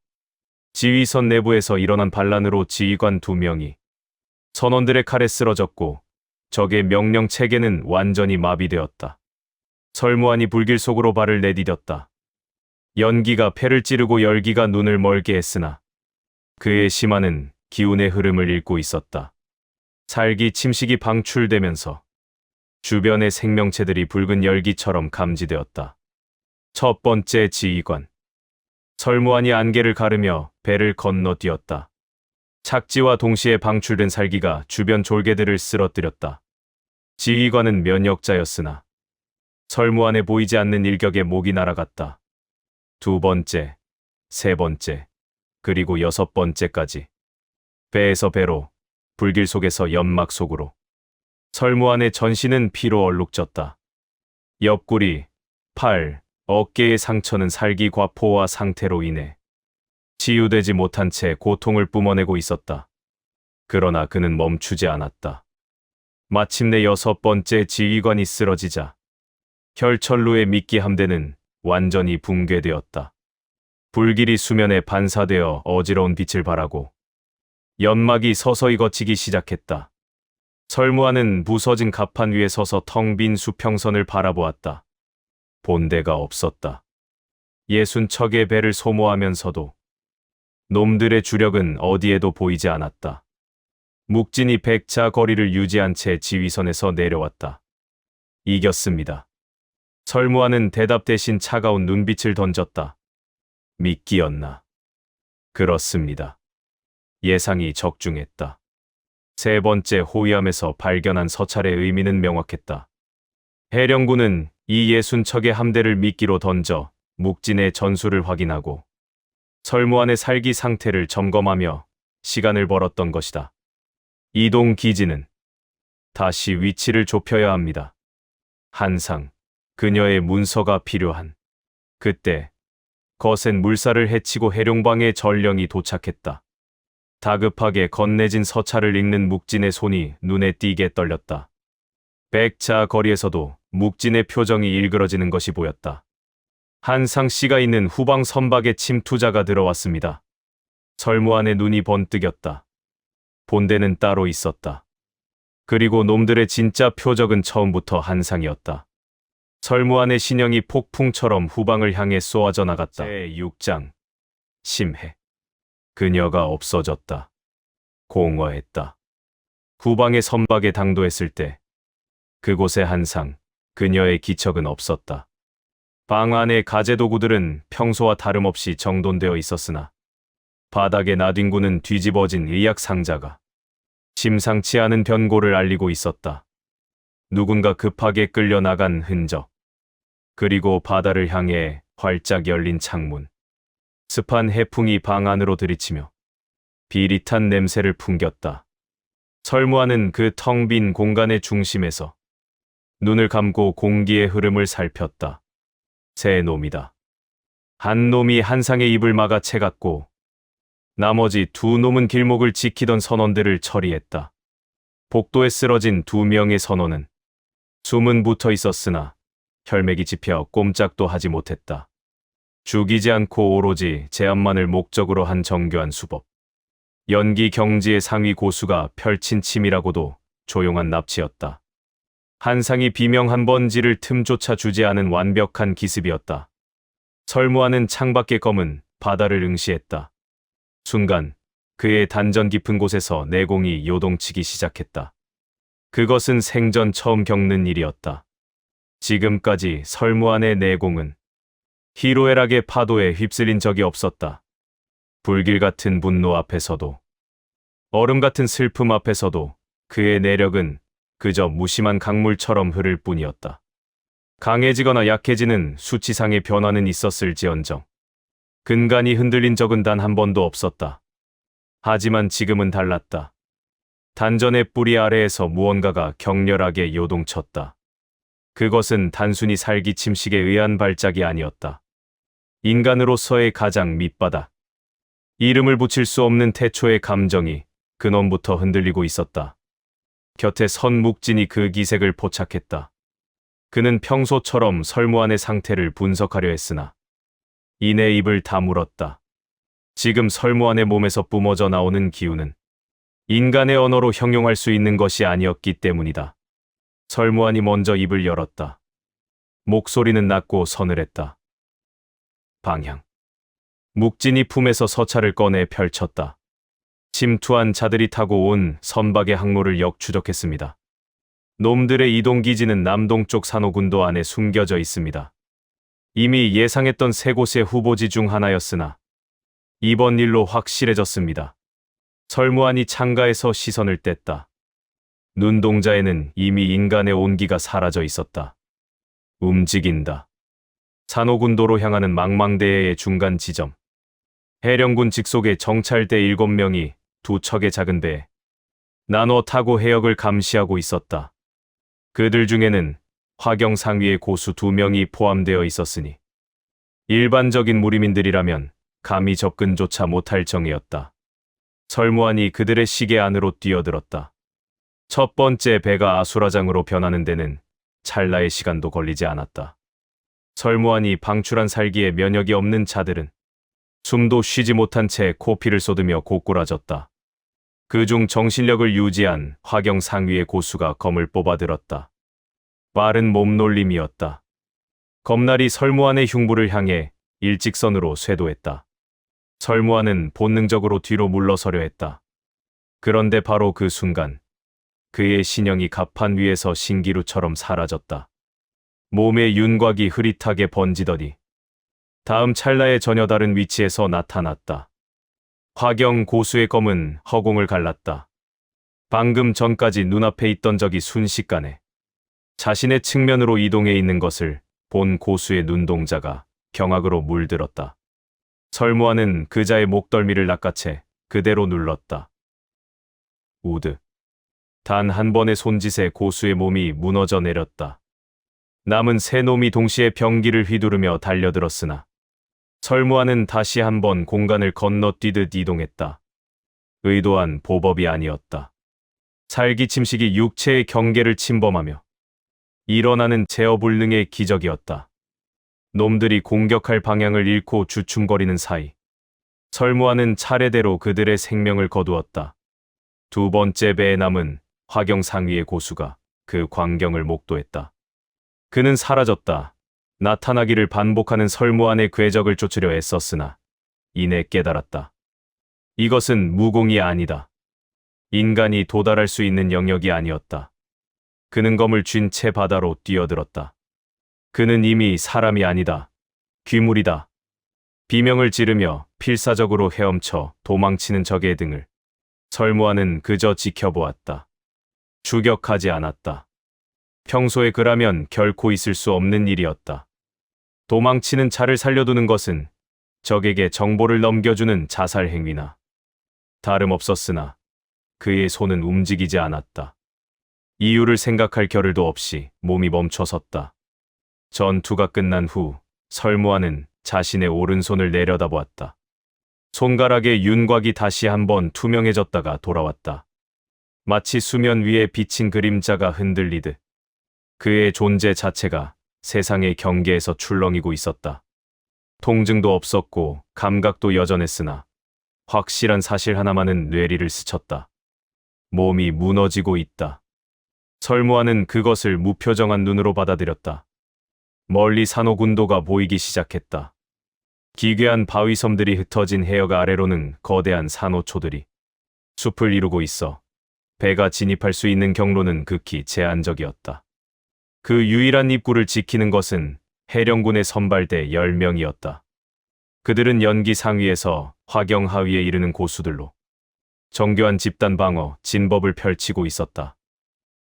지휘선 내부에서 일어난 반란으로 지휘관 2명이 선원들의 칼에 쓰러졌고 적의 명령 체계는 완전히 마비되었다. 설무환이 불길 속으로 발을 내디뎠다. 연기가 폐를 찌르고 열기가 눈을 멀게 했으나 그의 심화는 기운의 흐름을 읽고 있었다. 살기 침식이 방출되면서 주변의 생명체들이 붉은 열기처럼 감지되었다. 첫 번째 지휘관. 설무환이 안개를 가르며 배를 건너뛰었다. 착지와 동시에 방출된 살기가 주변 졸개들을 쓰러뜨렸다. 지휘관은 면역자였으나 설무환에 보이지 않는 일격에 목이 날아갔다. 2번째, 3번째, 그리고 6번째까지. 배에서 배로, 불길 속에서 연막 속으로. 설무환의 전신은 피로 얼룩졌다. 옆구리, 팔, 어깨의 상처는 살기과 포화 상태로 인해 치유되지 못한 채 고통을 뿜어내고 있었다. 그러나 그는 멈추지 않았다. 마침내 6번째 지휘관이 쓰러지자 혈천루의 미끼 함대는 완전히 붕괴되었다. 불길이 수면에 반사되어 어지러운 빛을 발하고 연막이 서서히 걷히기 시작했다. 설무환은 부서진 갑판 위에 서서 텅 빈 수평선을 바라보았다. 본대가 없었다. 60척의 배를 소모하면서도 놈들의 주력은 어디에도 보이지 않았다. 묵진이 100자 거리를 유지한 채 지휘선에서 내려왔다. 이겼습니다. 설무환은 대답 대신 차가운 눈빛을 던졌다. 미끼였나? 그렇습니다. 예상이 적중했다. 3번째 호위함에서 발견한 서찰의 의미는 명확했다. 해령군은 이 60척의 함대를 미끼로 던져 묵진의 전술을 확인하고 설무환의 살기 상태를 점검하며 시간을 벌었던 것이다. 이동 기지는 다시 위치를 좁혀야 합니다. 한상, 그녀의 문서가 필요한. 그때 거센 물살을 헤치고 해룡방의 전령이 도착했다. 다급하게 건네진 서찰을 읽는 묵진의 손이 눈에 띄게 떨렸다. 100자 거리에서도 묵진의 표정이 일그러지는 것이 보였다. 한상 씨가 있는 후방 선박에 침투자가 들어왔습니다. 설무환의 눈이 번뜩였다. 본대는 따로 있었다. 그리고 놈들의 진짜 표적은 처음부터 한상이었다. 설무환의 신형이 폭풍처럼 후방을 향해 쏘아져 나갔다. 제6장 심해. 그녀가 없어졌다. 공허했다. 후방의 선박에 당도했을 때 그곳에 한상, 그녀의 기척은 없었다. 방 안의 가재도구들은 평소와 다름없이 정돈되어 있었으나 바닥에 나뒹구는 뒤집어진 의약 상자가 심상치 않은 변고를 알리고 있었다. 누군가 급하게 끌려나간 흔적. 그리고 바다를 향해 활짝 열린 창문. 습한 해풍이 방 안으로 들이치며 비릿한 냄새를 풍겼다. 설무환은 그 텅 빈 공간의 중심에서 눈을 감고 공기의 흐름을 살폈다. 세 놈이다. 한 놈이 한상의 입을 막아 채갔고 나머지 2놈은 길목을 지키던 선원들을 처리했다. 복도에 쓰러진 2명의 선원은 숨은 붙어 있었으나 혈맥이 짚여 꼼짝도 하지 못했다. 죽이지 않고 오로지 제압만을 목적으로 한 정교한 수법. 연기 경지의 상위 고수가 펼친 침이라고도 조용한 납치였다. 한상이 비명 한 번지를 틈조차 주지 않은 완벽한 기습이었다. 설무환은 창밖의 검은 바다를 응시했다. 순간 그의 단전 깊은 곳에서 내공이 요동치기 시작했다. 그것은 생전 처음 겪는 일이었다. 지금까지 설무환의 내공은 희로애락의 파도에 휩쓸린 적이 없었다. 불길 같은 분노 앞에서도, 얼음 같은 슬픔 앞에서도 그의 내력은 그저 무심한 강물처럼 흐를 뿐이었다. 강해지거나 약해지는 수치상의 변화는 있었을지언정 근간이 흔들린 적은 단 한 번도 없었다. 하지만 지금은 달랐다. 단전의 뿌리 아래에서 무언가가 격렬하게 요동쳤다. 그것은 단순히 살기 침식에 의한 발작이 아니었다. 인간으로서의 가장 밑바닥. 이름을 붙일 수 없는 태초의 감정이 근원부터 흔들리고 있었다. 곁에 선 묵진이 그 기색을 포착했다. 그는 평소처럼 설무안의 상태를 분석하려 했으나 이내 입을 다물었다. 지금 설무안의 몸에서 뿜어져 나오는 기운은 인간의 언어로 형용할 수 있는 것이 아니었기 때문이다. 설무안이 먼저 입을 열었다. 목소리는 낮고 서늘했다. 방향. 묵진이 품에서 서차를 꺼내 펼쳤다. 침투한 자들이 타고 온 선박의 항로를 역추적했습니다. 놈들의 이동기지는 남동쪽 산호군도 안에 숨겨져 있습니다. 이미 예상했던 세 곳의 후보지 중 하나였으나 이번 일로 확실해졌습니다. 설무안이 창가에서 시선을 뗐다. 눈동자에는 이미 인간의 온기가 사라져 있었다. 움직인다. 산호군도로 향하는 망망대해의 중간 지점. 해령군 직속의 정찰대 7명이 두 척의 작은 배에 나눠 타고 해역을 감시하고 있었다. 그들 중에는 화경 상위의 고수 2명이 포함되어 있었으니 일반적인 무리민들이라면 감히 접근조차 못할 정이었다. 설무안이 그들의 시계 안으로 뛰어들었다. 첫 번째 배가 아수라장으로 변하는 데는 찰나의 시간도 걸리지 않았다. 설무안이 방출한 살기에 면역이 없는 자들은 숨도 쉬지 못한 채 코피를 쏟으며 고꾸라졌다. 그중 정신력을 유지한 화경 상위의 고수가 검을 뽑아들었다. 빠른 몸놀림이었다. 검날이 설무안의 흉부를 향해 일직선으로 쇄도했다. 설무안은 본능적으로 뒤로 물러서려 했다. 그런데 바로 그 순간 그의 신형이 갑판 위에서 신기루처럼 사라졌다. 몸의 윤곽이 흐릿하게 번지더니 다음 찰나에 전혀 다른 위치에서 나타났다. 화경 고수의 검은 허공을 갈랐다. 방금 전까지 눈앞에 있던 적이 순식간에 자신의 측면으로 이동해 있는 것을 본 고수의 눈동자가 경악으로 물들었다. 설무안은 그자의 목덜미를 낚아채 그대로 눌렀다. 우드. 단 한 번의 손짓에 고수의 몸이 무너져 내렸다. 남은 세 놈이 동시에 병기를 휘두르며 달려들었으나 설무안은 다시 한번 공간을 건너뛰듯 이동했다. 의도한 보법이 아니었다. 살기침식이 육체의 경계를 침범하며 일어나는 제어불능의 기적이었다. 놈들이 공격할 방향을 잃고 주춤거리는 사이 설무안은 차례대로 그들의 생명을 거두었다. 두 번째 배에 남은 화경 상위의 고수가 그 광경을 목도했다. 그는 사라졌다. 나타나기를 반복하는 설무안의 궤적을 쫓으려 애썼으나 이내 깨달았다. 이것은 무공이 아니다. 인간이 도달할 수 있는 영역이 아니었다. 그는 검을 쥔 채 바다로 뛰어들었다. 그는 이미 사람이 아니다. 귀물이다. 비명을 지르며 필사적으로 헤엄쳐 도망치는 적의 등을 설무안은 그저 지켜보았다. 추격하지 않았다. 평소에 그라면 결코 있을 수 없는 일이었다. 도망치는 차를 살려두는 것은 적에게 정보를 넘겨주는 자살 행위나 다름없었으나 그의 손은 움직이지 않았다. 이유를 생각할 겨를도 없이 몸이 멈춰섰다. 전투가 끝난 후 설무안은 자신의 오른손을 내려다보았다. 손가락의 윤곽이 다시 한번 투명해졌다가 돌아왔다. 마치 수면 위에 비친 그림자가 흔들리듯 그의 존재 자체가 세상의 경계에서 출렁이고 있었다. 통증도 없었고 감각도 여전했으나 확실한 사실 하나만은 뇌리를 스쳤다. 몸이 무너지고 있다. 설무안은 그것을 무표정한 눈으로 받아들였다. 멀리 산호군도가 보이기 시작했다. 기괴한 바위섬들이 흩어진 해역 아래로는 거대한 산호초들이 숲을 이루고 있어 배가 진입할 수 있는 경로는 극히 제한적이었다. 그 유일한 입구를 지키는 것은 해령군의 선발대 10명이었다. 그들은 연기 상위에서 화경 하위에 이르는 고수들로 정교한 집단 방어, 진법을 펼치고 있었다.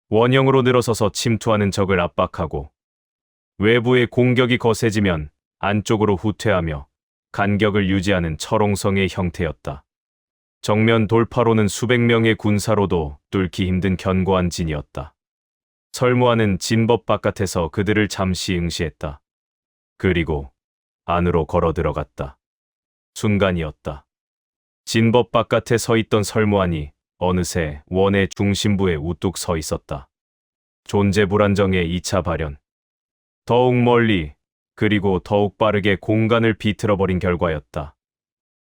원형으로 늘어서서 침투하는 적을 압박하고 외부의 공격이 거세지면 안쪽으로 후퇴하며 간격을 유지하는 철옹성의 형태였다. 정면 돌파로는 수백 명의 군사로도 뚫기 힘든 견고한 진이었다. 설무안은 진법 바깥에서 그들을 잠시 응시했다. 그리고 안으로 걸어 들어갔다. 순간이었다. 진법 바깥에 서 있던 설무안이 어느새 원의 중심부에 우뚝 서 있었다. 존재 불안정의 2차 발현. 더욱 멀리, 그리고 더욱 빠르게 공간을 비틀어버린 결과였다.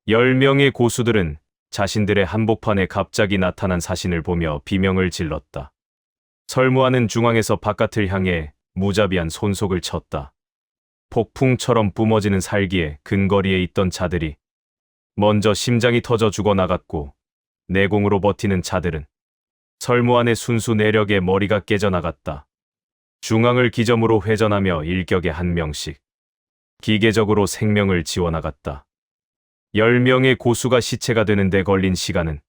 10명의 고수들은 자신들의 한복판에 갑자기 나타난 사신을 보며 비명을 질렀다. 설무하는 중앙에서 바깥을 향해 무자비한 손속을 쳤다. 폭풍처럼 뿜어지는 살기에 근거리에 있던 자들이 먼저 심장이 터져 죽어나갔고, 내공으로 버티는 자들은 설무안의 순수 내력에 머리가 깨져나갔다. 중앙을 기점으로 회전하며 일격에 한 명씩 기계적으로 생명을 지워나갔다. 10명의 고수가 시체가 되는 데 걸린 시간은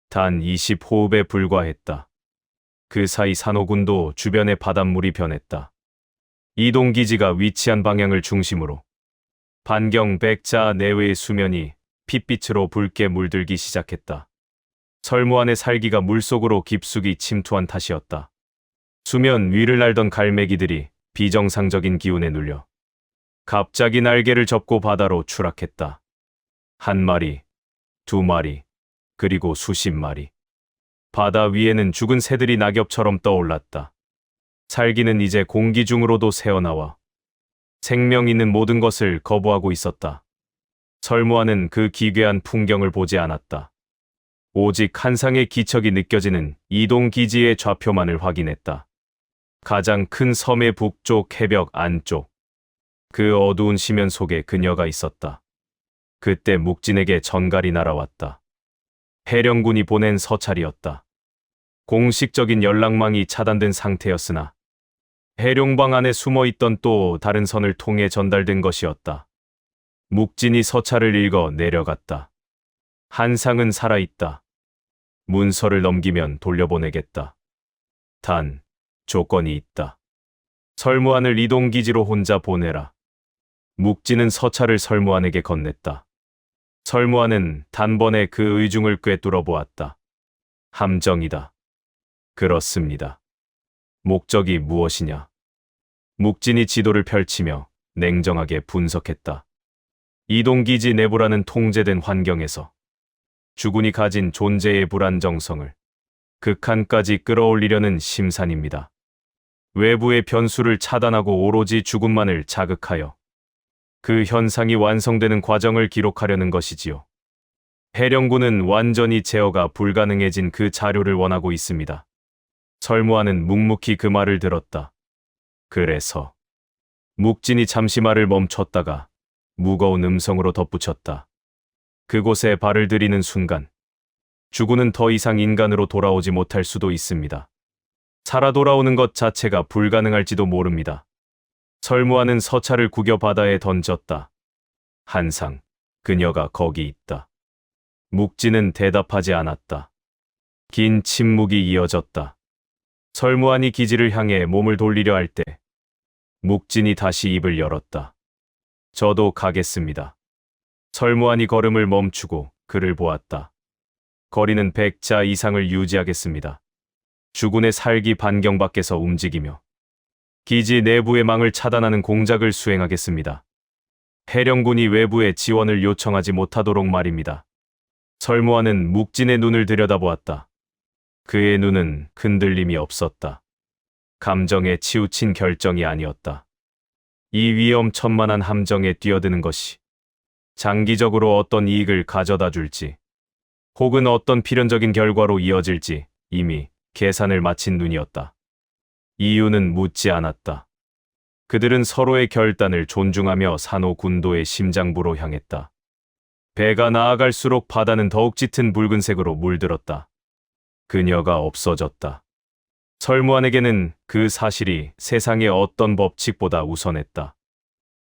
단 20호흡에 불과했다. 그 사이 산호군도 주변의 바닷물이 변했다. 이동기지가 위치한 방향을 중심으로 반경 100자 내외의 수면이 핏빛으로 붉게 물들기 시작했다. 설무안의 살기가 물속으로 깊숙이 침투한 탓이었다. 수면 위를 날던 갈매기들이 비정상적인 기운에 눌려 갑자기 날개를 접고 바다로 추락했다. 한 마리, 두 마리, 그리고 수십 마리. 바다 위에는 죽은 새들이 낙엽처럼 떠올랐다. 살기는 이제 공기 중으로도 새어나와 생명 있는 모든 것을 거부하고 있었다. 설무하는 그 기괴한 풍경을 보지 않았다. 오직 한상의 기척이 느껴지는 이동기지의 좌표만을 확인했다. 가장 큰 섬의 북쪽 해벽 안쪽. 그 어두운 시면 속에 그녀가 있었다. 그때 묵진에게 전갈이 날아왔다. 해령군이 보낸 서찰이었다. 공식적인 연락망이 차단된 상태였으나 해룡방 안에 숨어있던 또 다른 선을 통해 전달된 것이었다. 묵진이 서찰을 읽어 내려갔다. 한상은 살아있다. 문서를 넘기면 돌려보내겠다. 단, 조건이 있다. 설무안을 이동기지로 혼자 보내라. 묵진은 서찰을 설무안에게 건넸다. 설무안은 단번에 그 의중을 꿰뚫어 보았다. 함정이다. 그렇습니다. 목적이 무엇이냐? 묵진이 지도를 펼치며 냉정하게 분석했다. 이동기지 내부라는 통제된 환경에서 주군이 가진 존재의 불안정성을 극한까지 끌어올리려는 심산입니다. 외부의 변수를 차단하고 오로지 주군만을 자극하여 그 현상이 완성되는 과정을 기록하려는 것이지요. 해령군은 완전히 제어가 불가능해진 그 자료를 원하고 있습니다. 설무하는 묵묵히 그 말을 들었다. 그래서 묵진이 잠시 말을 멈췄다가 무거운 음성으로 덧붙였다. 그곳에 발을 들이는 순간 주군은 더 이상 인간으로 돌아오지 못할 수도 있습니다. 살아 돌아오는 것 자체가 불가능할지도 모릅니다. 설무하는 서찰을 구겨 바다에 던졌다. 한상, 그녀가 거기 있다. 묵진은 대답하지 않았다. 긴 침묵이 이어졌다. 설무안이 기지를 향해 몸을 돌리려 할 때 묵진이 다시 입을 열었다. 저도 가겠습니다. 설무안이 걸음을 멈추고 그를 보았다. 거리는 100자 이상을 유지하겠습니다. 주군의 살기 반경 밖에서 움직이며 기지 내부의 망을 차단하는 공작을 수행하겠습니다. 해령군이 외부의 지원을 요청하지 못하도록 말입니다. 설무안은 묵진의 눈을 들여다보았다. 그의 눈은 흔들림이 없었다. 감정에 치우친 결정이 아니었다. 이 위험천만한 함정에 뛰어드는 것이 장기적으로 어떤 이익을 가져다 줄지, 혹은 어떤 필연적인 결과로 이어질지 이미 계산을 마친 눈이었다. 이유는 묻지 않았다. 그들은 서로의 결단을 존중하며 산호 군도의 심장부로 향했다. 배가 나아갈수록 바다는 더욱 짙은 붉은색으로 물들었다. 그녀가 없어졌다. 설무안에게는 그 사실이 세상의 어떤 법칙보다 우선했다.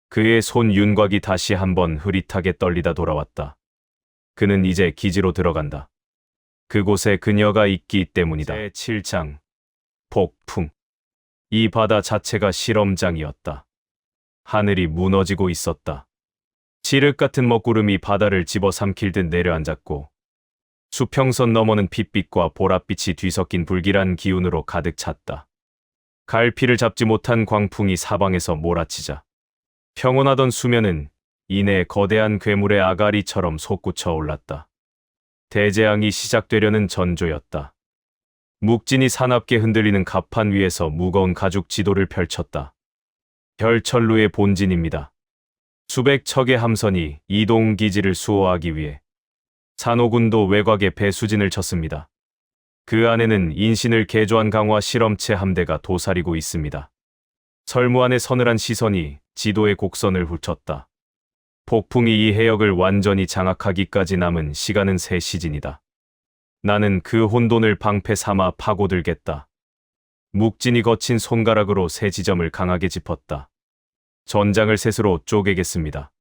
그의 손 윤곽이 다시 한번 흐릿하게 떨리다 돌아왔다. 그는 이제 기지로 들어간다. 그곳에 그녀가 있기 때문이다. 제7장 폭풍. 이 바다 자체가 실험장이었다. 하늘이 무너지고 있었다. 칠흑 같은 먹구름이 바다를 집어삼킬 듯 내려앉았고 수평선 너머는 핏빛과 보랏빛이 뒤섞인 불길한 기운으로 가득 찼다. 갈피를 잡지 못한 광풍이 사방에서 몰아치자 평온하던 수면은 이내 거대한 괴물의 아가리처럼 솟구쳐 올랐다. 대재앙이 시작되려는 전조였다. 묵진이 사납게 흔들리는 갑판 위에서 무거운 가죽 지도를 펼쳤다. 결천루의 본진입니다. 수백 척의 함선이 이동 기지를 수호하기 위해 산호군도 외곽에 배수진을 쳤습니다. 그 안에는 인신을 개조한 강화 실험체 함대가 도사리고 있습니다. 설무안의 서늘한 시선이 지도의 곡선을 훑었다. 폭풍이 이 해역을 완전히 장악하기까지 남은 시간은 3시즌이다. 나는 그 혼돈을 방패 삼아 파고들겠다. 묵진이 거친 손가락으로 세 지점을 강하게 짚었다. 전장을 셋으로 쪼개겠습니다.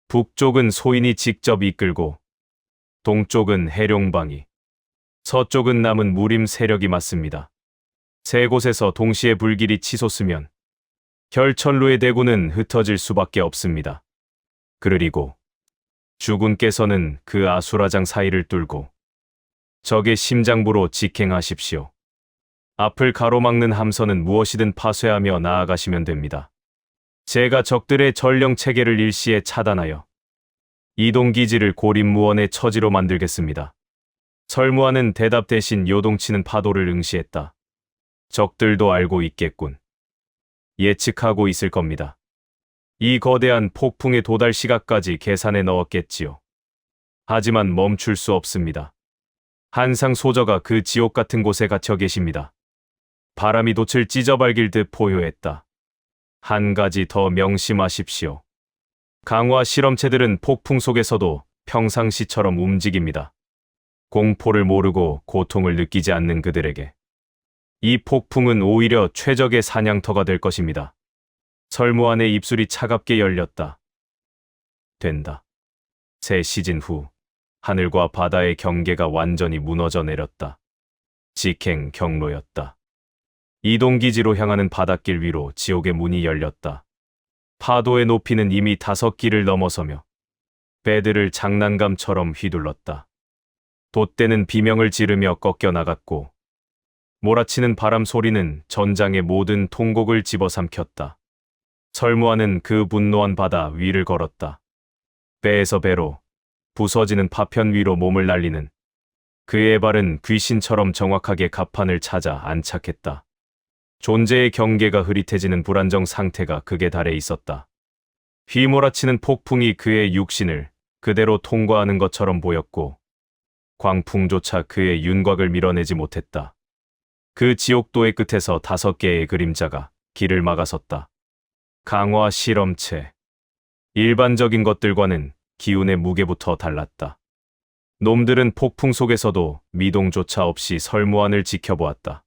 북쪽은 소인이 직접 이끌고 동쪽은 해룡방이, 서쪽은 남은 무림 세력이 맞습니다. 세 곳에서 동시에 불길이 치솟으면 결천루의 대군은 흩어질 수밖에 없습니다. 그리고 주군께서는 그 아수라장 사이를 뚫고 적의 심장부로 직행하십시오. 앞을 가로막는 함선은 무엇이든 파쇄하며 나아가시면 됩니다. 제가 적들의 전령 체계를 일시에 차단하여 이동기지를 고립무원의 처지로 만들겠습니다. 설무하는 대답 대신 요동치는 파도를 응시했다. 적들도 알고 있겠군. 예측하고 있을 겁니다. 이 거대한 폭풍의 도달 시각까지 계산해 넣었겠지요. 하지만 멈출 수 없습니다. 한상 소저가 그 지옥 같은 곳에 갇혀 계십니다. 바람이 돛을 찢어발길 듯 포효했다. 한 가지 더 명심하십시오. 강화 실험체들은 폭풍 속에서도 평상시처럼 움직입니다. 공포를 모르고 고통을 느끼지 않는 그들에게 이 폭풍은 오히려 최적의 사냥터가 될 것입니다. 설무안의 입술이 차갑게 열렸다. 된다. 3시즌 후 하늘과 바다의 경계가 완전히 무너져 내렸다. 직행 경로였다. 이동기지로 향하는 바닷길 위로 지옥의 문이 열렸다. 파도의 높이는 이미 5길을 넘어서며 배들을 장난감처럼 휘둘렀다. 돛대는 비명을 지르며 꺾여 나갔고 몰아치는 바람 소리는 전장의 모든 통곡을 집어삼켰다. 설무하는 그 분노한 바다 위를 걸었다. 배에서 배로, 부서지는 파편 위로 몸을 날리는 그의 발은 귀신처럼 정확하게 갑판을 찾아 안착했다. 존재의 경계가 흐릿해지는 불안정 상태가 극에 달해 있었다. 휘몰아치는 폭풍이 그의 육신을 그대로 통과하는 것처럼 보였고 광풍조차 그의 윤곽을 밀어내지 못했다. 그 지옥도의 끝에서 5개의 그림자가 길을 막아섰다. 강화 실험체. 일반적인 것들과는 기운의 무게부터 달랐다. 놈들은 폭풍 속에서도 미동조차 없이 설무안을 지켜보았다.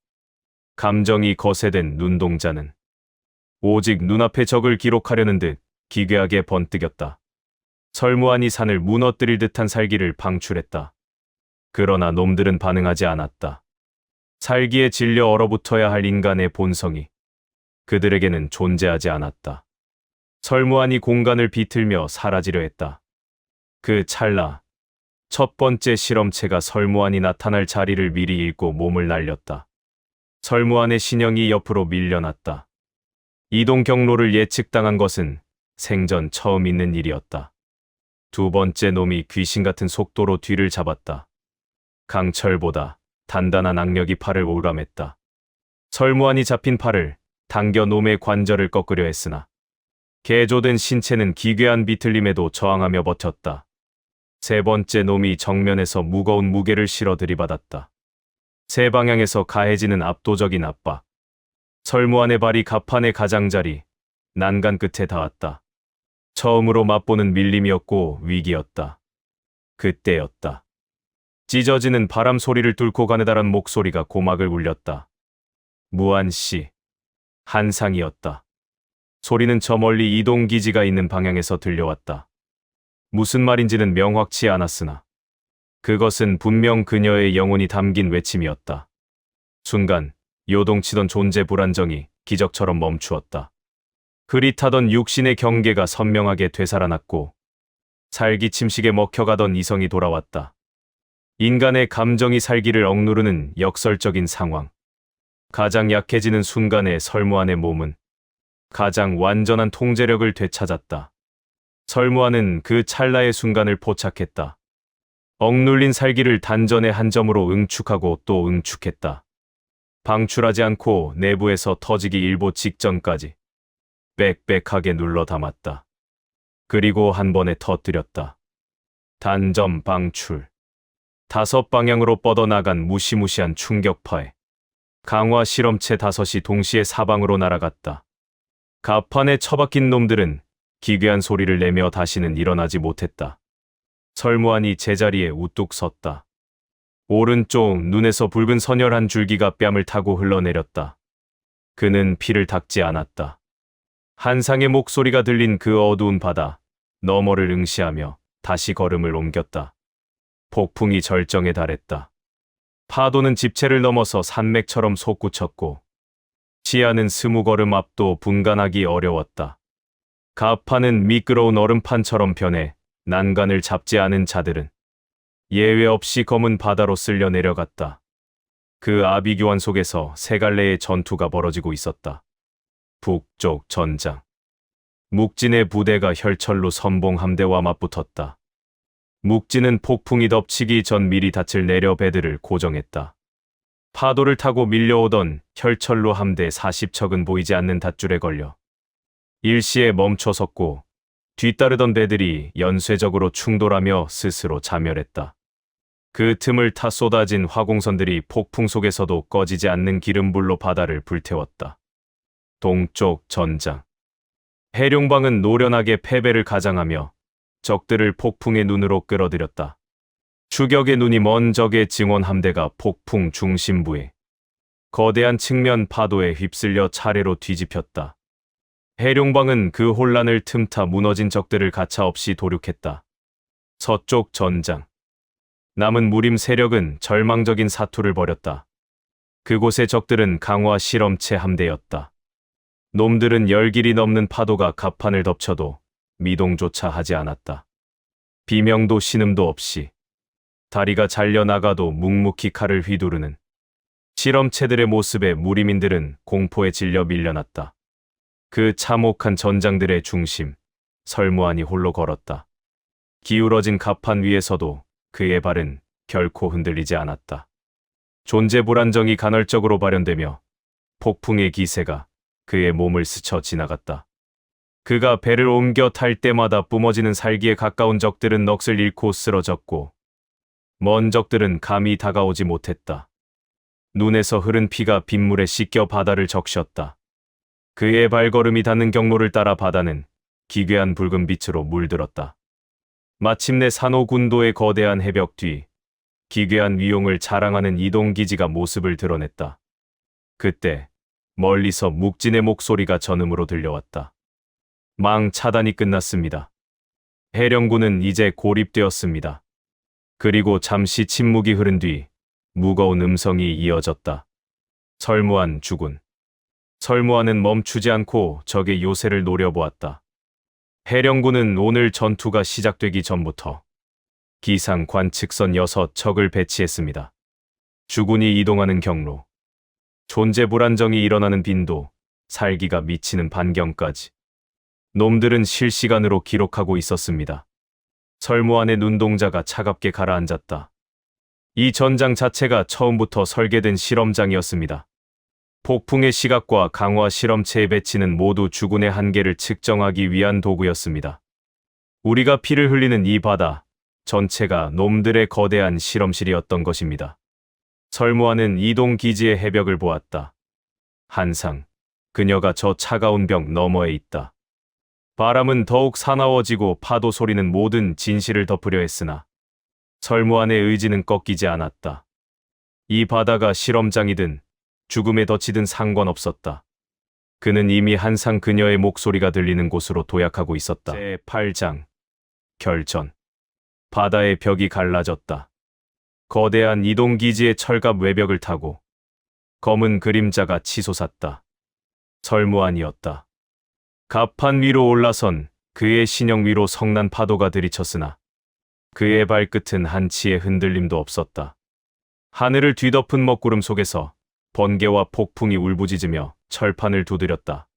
감정이 거세된 눈동자는 오직 눈앞의 적을 기록하려는 듯 기괴하게 번뜩였다. 설무안이 산을 무너뜨릴 듯한 살기를 방출했다. 그러나 놈들은 반응하지 않았다. 살기에 질려 얼어붙어야 할 인간의 본성이 그들에게는 존재하지 않았다. 설무안이 공간을 비틀며 사라지려 했다. 그 찰나, 첫 번째 실험체가 설무안이 나타날 자리를 미리 읽고 몸을 날렸다. 설무안의 신형이 옆으로 밀려났다. 이동 경로를 예측당한 것은 생전 처음 있는 일이었다. 두 번째 놈이 귀신 같은 속도로 뒤를 잡았다. 강철보다 단단한 악력이 팔을 오감했다. 설무안이 잡힌 팔을 당겨 놈의 관절을 꺾으려 했으나 개조된 신체는 기괴한 비틀림에도 저항하며 버텼다. 세 번째 놈이 정면에서 무거운 무게를 실어 들이받았다. 세 방향에서 가해지는 압도적인 압박. 설무안의 발이 갑판의 가장자리, 난간 끝에 닿았다. 처음으로 맛보는 밀림이었고 위기였다. 그때였다. 찢어지는 바람 소리를 뚫고 가느다란 목소리가 고막을 울렸다. 무한시, 한상이었다. 소리는 저 멀리 이동기지가 있는 방향에서 들려왔다. 무슨 말인지는 명확치 않았으나 그것은 분명 그녀의 영혼이 담긴 외침이었다. 순간 요동치던 존재 불안정이 기적처럼 멈추었다. 흐릿하던 육신의 경계가 선명하게 되살아났고 살기 침식에 먹혀가던 이성이 돌아왔다. 인간의 감정이 살기를 억누르는 역설적인 상황. 가장 약해지는 순간에 설무안의 몸은 가장 완전한 통제력을 되찾았다. 설무안은 그 찰나의 순간을 포착했다. 억눌린 살기를 단전의 한 점으로 응축하고 또 응축했다. 방출하지 않고 내부에서 터지기 일보 직전까지 빽빽하게 눌러 담았다. 그리고 한 번에 터뜨렸다. 단점 방출. 5방향으로 뻗어나간 무시무시한 충격파에 강화 실험체 5이 동시에 사방으로 날아갔다. 갑판에 처박힌 놈들은 기괴한 소리를 내며 다시는 일어나지 못했다. 설무안이 제자리에 우뚝 섰다. 오른쪽 눈에서 붉은 선혈한 줄기가 뺨을 타고 흘러내렸다. 그는 피를 닦지 않았다. 한상의 목소리가 들린 그 어두운 바다 너머를 응시하며 다시 걸음을 옮겼다. 폭풍이 절정에 달했다. 파도는 집체를 넘어서 산맥처럼 솟구쳤고 시야는 20걸음 앞도 분간하기 어려웠다. 갑판은 미끄러운 얼음판처럼 변해 난간을 잡지 않은 자들은 예외 없이 검은 바다로 쓸려 내려갔다. 그 아비규환 속에서 세 갈래의 전투가 벌어지고 있었다. 북쪽 전장. 묵진의 부대가 혈철로 선봉 함대와 맞붙었다. 묵진은 폭풍이 덮치기 전 미리 닻을 내려 배들을 고정했다. 파도를 타고 밀려오던 혈철로 함대 40척은 보이지 않는 닷줄에 걸려 일시에 멈춰 섰고 뒤따르던 배들이 연쇄적으로 충돌하며 스스로 자멸했다. 그 틈을 타 쏟아진 화공선들이 폭풍 속에서도 꺼지지 않는 기름불로 바다를 불태웠다. 동쪽 전장. 해룡방은 노련하게 패배를 가장하며 적들을 폭풍의 눈으로 끌어들였다. 추격의 눈이 먼 적의 증원 함대가 폭풍 중심부에 거대한 측면 파도에 휩쓸려 차례로 뒤집혔다. 해룡방은 그 혼란을 틈타 무너진 적들을 가차없이 도륙했다. 서쪽 전장. 남은 무림 세력은 절망적인 사투를 벌였다. 그곳의 적들은 강화 실험체 함대였다. 놈들은 열길이 넘는 파도가 갑판을 덮쳐도 미동조차 하지 않았다. 비명도 신음도 없이 다리가 잘려나가도 묵묵히 칼을 휘두르는 실험체들의 모습에 무림인들은 공포에 질려 밀려났다. 그 참혹한 전장들의 중심, 설무안이 홀로 걸었다. 기울어진 갑판 위에서도 그의 발은 결코 흔들리지 않았다. 존재 불안정이 간헐적으로 발현되며 폭풍의 기세가 그의 몸을 스쳐 지나갔다. 그가 배를 옮겨 탈 때마다 뿜어지는 살기에 가까운 적들은 넋을 잃고 쓰러졌고 먼 적들은 감히 다가오지 못했다. 눈에서 흐른 피가 빗물에 씻겨 바다를 적셨다. 그의 발걸음이 닿는 경로를 따라 바다는 기괴한 붉은 빛으로 물들었다. 마침내 산호군도의 거대한 해벽 뒤 기괴한 위용을 자랑하는 이동기지가 모습을 드러냈다. 그때 멀리서 묵진의 목소리가 전음으로 들려왔다. 망 차단이 끝났습니다. 해령군은 이제 고립되었습니다. 그리고 잠시 침묵이 흐른 뒤 무거운 음성이 이어졌다. 설무안 주군. 설무안은 멈추지 않고 적의 요새를 노려보았다. 해령군은 오늘 전투가 시작되기 전부터 기상 관측선 6척을 배치했습니다. 주군이 이동하는 경로, 존재 불안정이 일어나는 빈도, 살기가 미치는 반경까지 놈들은 실시간으로 기록하고 있었습니다. 설무안의 눈동자가 차갑게 가라앉았다. 이 전장 자체가 처음부터 설계된 실험장이었습니다. 폭풍의 시각과 강화 실험체의 배치는 모두 주군의 한계를 측정하기 위한 도구였습니다. 우리가 피를 흘리는 이 바다 전체가 놈들의 거대한 실험실이었던 것입니다. 설무안은 이동 기지의 해벽을 보았다. 한상, 그녀가 저 차가운 벽 너머에 있다. 바람은 더욱 사나워지고 파도 소리는 모든 진실을 덮으려 했으나 설무안의 의지는 꺾이지 않았다. 이 바다가 실험장이든 죽음에 덫이든 상관없었다. 그는 이미 한상 그녀의 목소리가 들리는 곳으로 도약하고 있었다. 제8장 결전. 바다의 벽이 갈라졌다. 거대한 이동기지의 철갑 외벽을 타고 검은 그림자가 치솟았다. 설무안이었다. 갑판 위로 올라선 그의 신형 위로 성난 파도가 들이쳤으나 그의 발끝은 한치의 흔들림도 없었다. 하늘을 뒤덮은 먹구름 속에서 번개와 폭풍이 울부짖으며 철판을 두드렸다.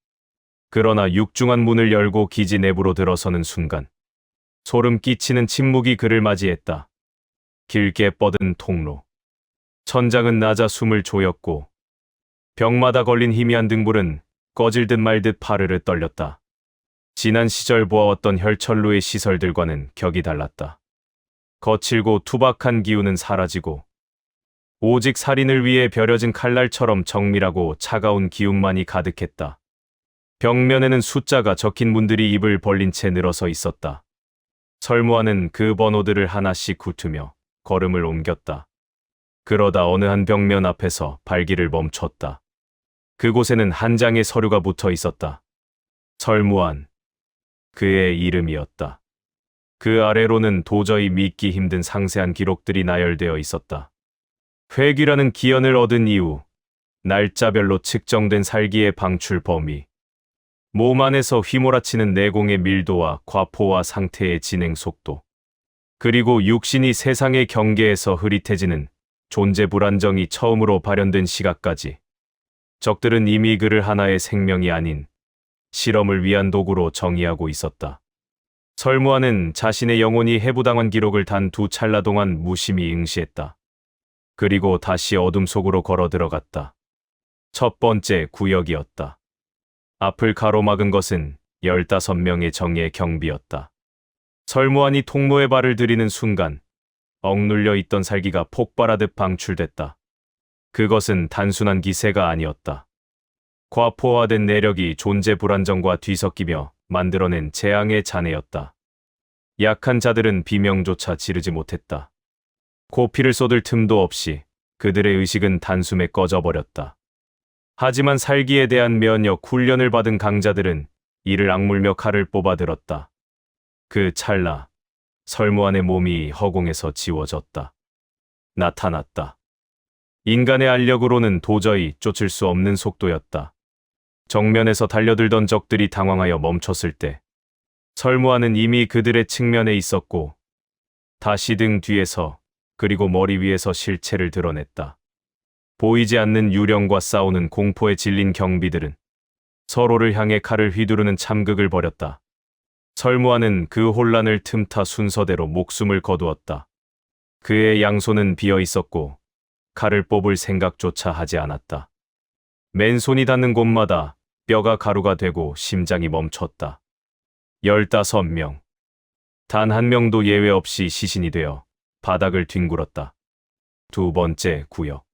그러나 육중한 문을 열고 기지 내부로 들어서는 순간 소름 끼치는 침묵이 그를 맞이했다. 길게 뻗은 통로. 천장은 낮아 숨을 조였고 벽마다 걸린 희미한 등불은 꺼질 듯 말 듯 파르르 떨렸다. 지난 시절 보아왔던 혈천루의 시설들과는 격이 달랐다. 거칠고 투박한 기운은 사라지고 오직 살인을 위해 벼려진 칼날처럼 정밀하고 차가운 기운만이 가득했다. 벽면에는 숫자가 적힌 문들이 입을 벌린 채 늘어서 있었다. 설무하는 그 번호들을 하나씩 훑으며 걸음을 옮겼다. 그러다 어느 한 벽면 앞에서 발길을 멈췄다. 그곳에는 한 장의 서류가 붙어 있었다. 설무한. 그의 이름이었다. 그 아래로는 도저히 믿기 힘든 상세한 기록들이 나열되어 있었다. 회귀라는 기연을 얻은 이후 날짜별로 측정된 살기의 방출 범위, 몸 안에서 휘몰아치는 내공의 밀도와 과포화 상태의 진행 속도, 그리고 육신이 세상의 경계에서 흐릿해지는 존재 불안정이 처음으로 발현된 시각까지. 적들은 이미 그를 하나의 생명이 아닌 실험을 위한 도구로 정의하고 있었다. 설무하는 자신의 영혼이 해부당한 기록을 단 2찰나 동안 무심히 응시했다. 그리고 다시 어둠 속으로 걸어 들어갔다. 첫 번째 구역이었다. 앞을 가로막은 것은 15명의 정예의 경비였다. 설무한이 통로에 발을 들이는 순간 억눌려 있던 살기가 폭발하듯 방출됐다. 그것은 단순한 기세가 아니었다. 과포화된 내력이 존재 불안정과 뒤섞이며 만들어낸 재앙의 잔해였다. 약한 자들은 비명조차 지르지 못했다. 코피를 쏟을 틈도 없이 그들의 의식은 단숨에 꺼져버렸다. 하지만 살기에 대한 면역 훈련을 받은 강자들은 이를 악물며 칼을 뽑아들었다. 그 찰나 설무한의 몸이 허공에서 지워졌다. 나타났다. 인간의 알력으로는 도저히 쫓을 수 없는 속도였다. 정면에서 달려들던 적들이 당황하여 멈췄을 때 설무한은 이미 그들의 측면에 있었고 다시 등 뒤에서 그리고 머리 위에서 실체를 드러냈다. 보이지 않는 유령과 싸우는 공포에 질린 경비들은 서로를 향해 칼을 휘두르는 참극을 벌였다. 설무한은 그 혼란을 틈타 순서대로 목숨을 거두었다. 그의 양손은 비어 있었고 칼을 뽑을 생각조차 하지 않았다. 맨손이 닿는 곳마다 뼈가 가루가 되고 심장이 멈췄다. 15명. 단 한 명도 예외 없이 시신이 되어 바닥을 뒹굴었다. 두 번째 구역.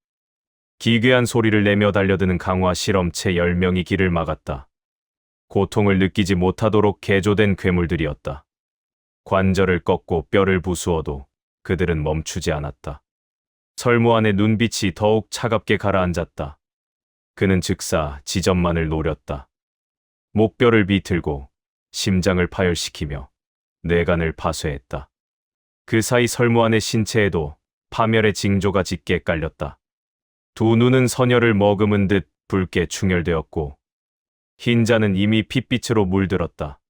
기괴한 소리를 내며 달려드는 강화 실험체 10명이 길을 막았다. 고통을 느끼지 못하도록 개조된 괴물들이었다. 관절을 꺾고 뼈를 부수어도 그들은 멈추지 않았다. 설무한의 눈빛이 더욱 차갑게 가라앉았다. 그는 즉사 지점만을 노렸다. 목뼈를 비틀고 심장을 파열시키며 뇌간을 파쇄했다. 그 사이 설무한의 신체에도 파멸의 징조가 짙게 깔렸다. 두 눈은 선혈을 머금은 듯 붉게 충혈되었고 흰자는 이미 핏빛으로 물들었다.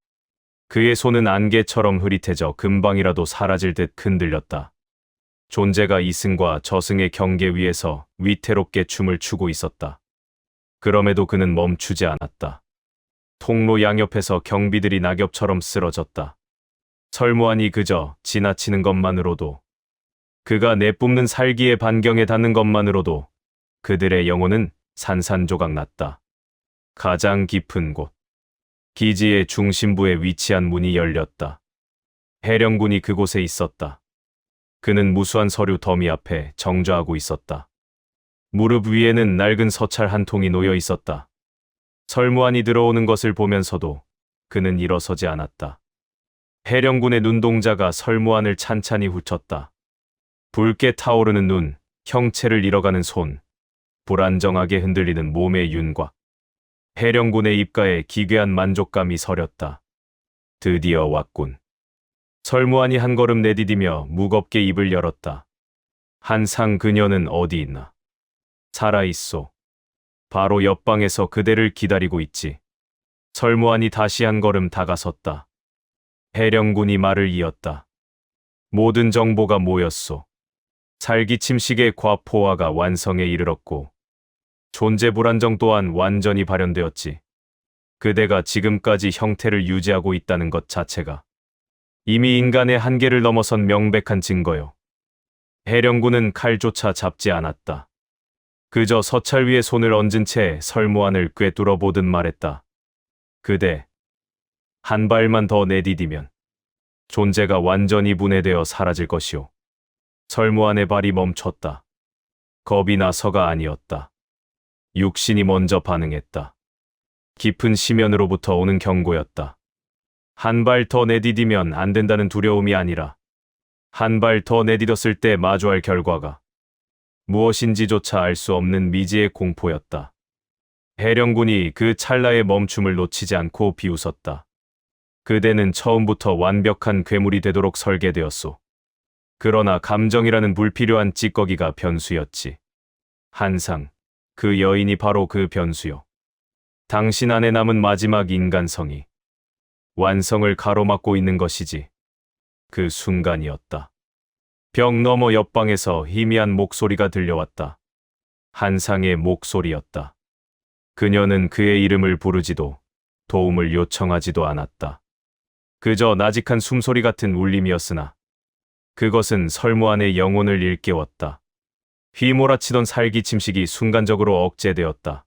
그의 손은 안개처럼 흐릿해져 금방이라도 사라질 듯 흔들렸다. 존재가 이승과 저승의 경계 위에서 위태롭게 춤을 추고 있었다. 그럼에도 그는 멈추지 않았다. 통로 양옆에서 경비들이 낙엽처럼 쓰러졌다. 설무한이 그저 지나치는 것만으로도, 그가 내뿜는 살기의 반경에 닿는 것만으로도 그들의 영혼은 산산조각 났다. 가장 깊은 곳, 기지의 중심부에 위치한 문이 열렸다. 해령군이 그곳에 있었다. 그는 무수한 서류 더미 앞에 정좌하고 있었다. 무릎 위에는 낡은 서찰 한 통이 놓여 있었다. 설무한이 들어오는 것을 보면서도 그는 일어서지 않았다. 해령군의 눈동자가 설무한을 찬찬히 훑었다. 붉게 타오르는 눈, 형체를 잃어가는 손, 불안정하게 흔들리는 몸의 윤곽. 해령군의 입가에 기괴한 만족감이 서렸다. 드디어 왔군. 설무한이 한 걸음 내디디며 무겁게 입을 열었다. 한상 그녀는 어디 있나? 살아있소. 바로 옆방에서 그대를 기다리고 있지. 설무한이 다시 한 걸음 다가섰다. 해령군이 말을 이었다. 모든 정보가 모였소. 살기침식의 과포화가 완성에 이르렀고 존재 불안정 또한 완전히 발현되었지. 그대가 지금까지 형태를 유지하고 있다는 것 자체가 이미 인간의 한계를 넘어선 명백한 증거요. 해령군은 칼조차 잡지 않았다. 그저 서찰 위에 손을 얹은 채 설무안을 꿰뚫어 보듯 말했다. 그대, 한 발만 더 내디디면 존재가 완전히 분해되어 사라질 것이오. 설무안의 발이 멈췄다. 겁이 나서가 아니었다. 육신이 먼저 반응했다. 깊은 심연으로부터 오는 경고였다. 한 발 더 내디디면 안 된다는 두려움이 아니라 한 발 더 내디뎠을 때 마주할 결과가 무엇인지조차 알 수 없는 미지의 공포였다. 해령군이 그 찰나의 멈춤을 놓치지 않고 비웃었다. 그대는 처음부터 완벽한 괴물이 되도록 설계되었소. 그러나 감정이라는 불필요한 찌꺼기가 변수였지. 한상, 그 여인이 바로 그 변수요. 당신 안에 남은 마지막 인간성이 완성을 가로막고 있는 것이지. 그 순간이었다. 벽 너머 옆방에서 희미한 목소리가 들려왔다. 한상의 목소리였다. 그녀는 그의 이름을 부르지도 도움을 요청하지도 않았다. 그저 나직한 숨소리 같은 울림이었으나 그것은 설무안의 영혼을 일깨웠다. 휘몰아치던 살기 침식이 순간적으로 억제되었다.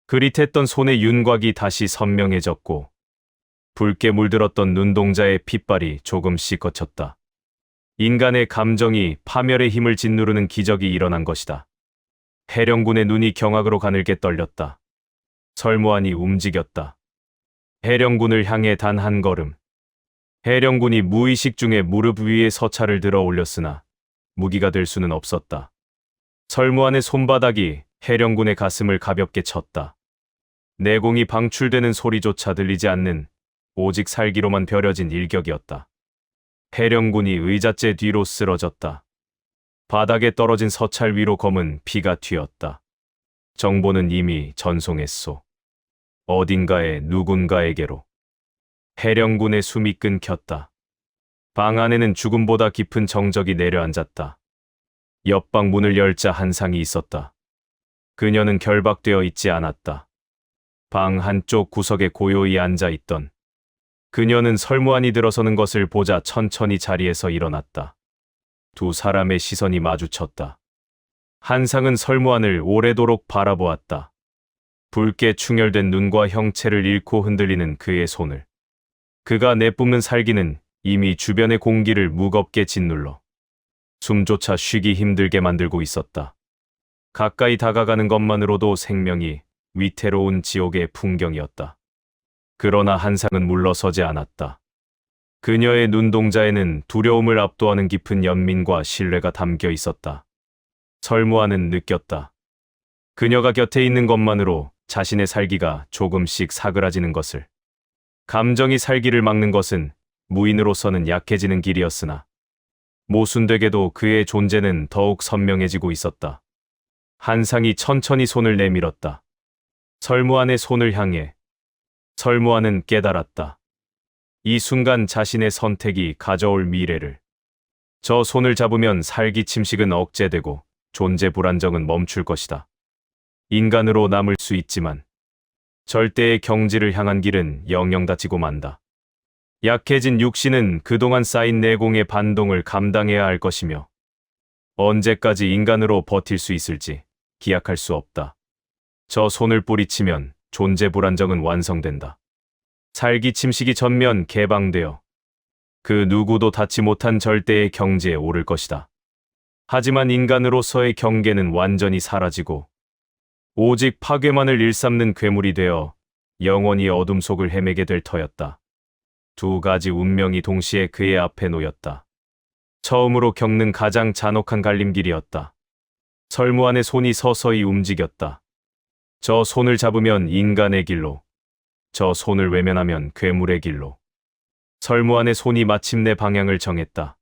그릿했던 손의 윤곽이 다시 선명해졌고 붉게 물들었던 눈동자의 핏발이 조금씩 걷혔다. 인간의 감정이 파멸의 힘을 짓누르는 기적이 일어난 것이다. 해령군의 눈이 경악으로 가늘게 떨렸다. 설무안이 움직였다. 해령군을 향해 단 한 걸음. 해령군이 무의식 중에 무릎 위에 서찰을 들어 올렸으나 무기가 될 수는 없었다. 설무안의 손바닥이 해령군의 가슴을 가볍게 쳤다. 내공이 방출되는 소리조차 들리지 않는 오직 살기로만 벼려진 일격이었다. 해령군이 의자째 뒤로 쓰러졌다. 바닥에 떨어진 서찰 위로 검은 피가 튀었다. 정보는 이미 전송했소. 어딘가에 누군가에게로. 해령군의 숨이 끊겼다. 방 안에는 죽음보다 깊은 정적이 내려앉았다. 옆방 문을 열자 한상이 있었다. 그녀는 결박되어 있지 않았다. 방 한쪽 구석에 고요히 앉아있던 그녀는 설무안이 들어서는 것을 보자 천천히 자리에서 일어났다. 두 사람의 시선이 마주쳤다. 한상은 설무안을 오래도록 바라보았다. 붉게 충혈된 눈과 형체를 잃고 흔들리는 그의 손을. 그가 내뿜는 살기는 이미 주변의 공기를 무겁게 짓눌러 숨조차 쉬기 힘들게 만들고 있었다. 가까이 다가가는 것만으로도 생명이 위태로운 지옥의 풍경이었다. 그러나 한상은 물러서지 않았다. 그녀의 눈동자에는 두려움을 압도하는 깊은 연민과 신뢰가 담겨 있었다. 설무안은 느꼈다. 그녀가 곁에 있는 것만으로 자신의 살기가 조금씩 사그라지는 것을. 감정이 살기를 막는 것은 무인으로서는 약해지는 길이었으나 모순되게도 그의 존재는 더욱 선명해지고 있었다. 한상이 천천히 손을 내밀었다. 설무안의 손을 향해. 설무안은 깨달았다. 이 순간 자신의 선택이 가져올 미래를. 저 손을 잡으면 살기 침식은 억제되고 존재 불안정은 멈출 것이다. 인간으로 남을 수 있지만 절대의 경지를 향한 길은 영영 닫히고 만다. 약해진 육신은 그동안 쌓인 내공의 반동을 감당해야 할 것이며 언제까지 인간으로 버틸 수 있을지 기약할 수 없다. 저 손을 뿌리치면 존재 불안정은 완성된다. 살기 침식이 전면 개방되어 그 누구도 닿지 못한 절대의 경지에 오를 것이다. 하지만 인간으로서의 경계는 완전히 사라지고 오직 파괴만을 일삼는 괴물이 되어 영원히 어둠 속을 헤매게 될 터였다. 두 가지 운명이 동시에 그의 앞에 놓였다. 처음으로 겪는 가장 잔혹한 갈림길이었다. 설무안의 손이 서서히 움직였다. 저 손을 잡으면 인간의 길로, 저 손을 외면하면 괴물의 길로. 설무안의 손이 마침내 방향을 정했다.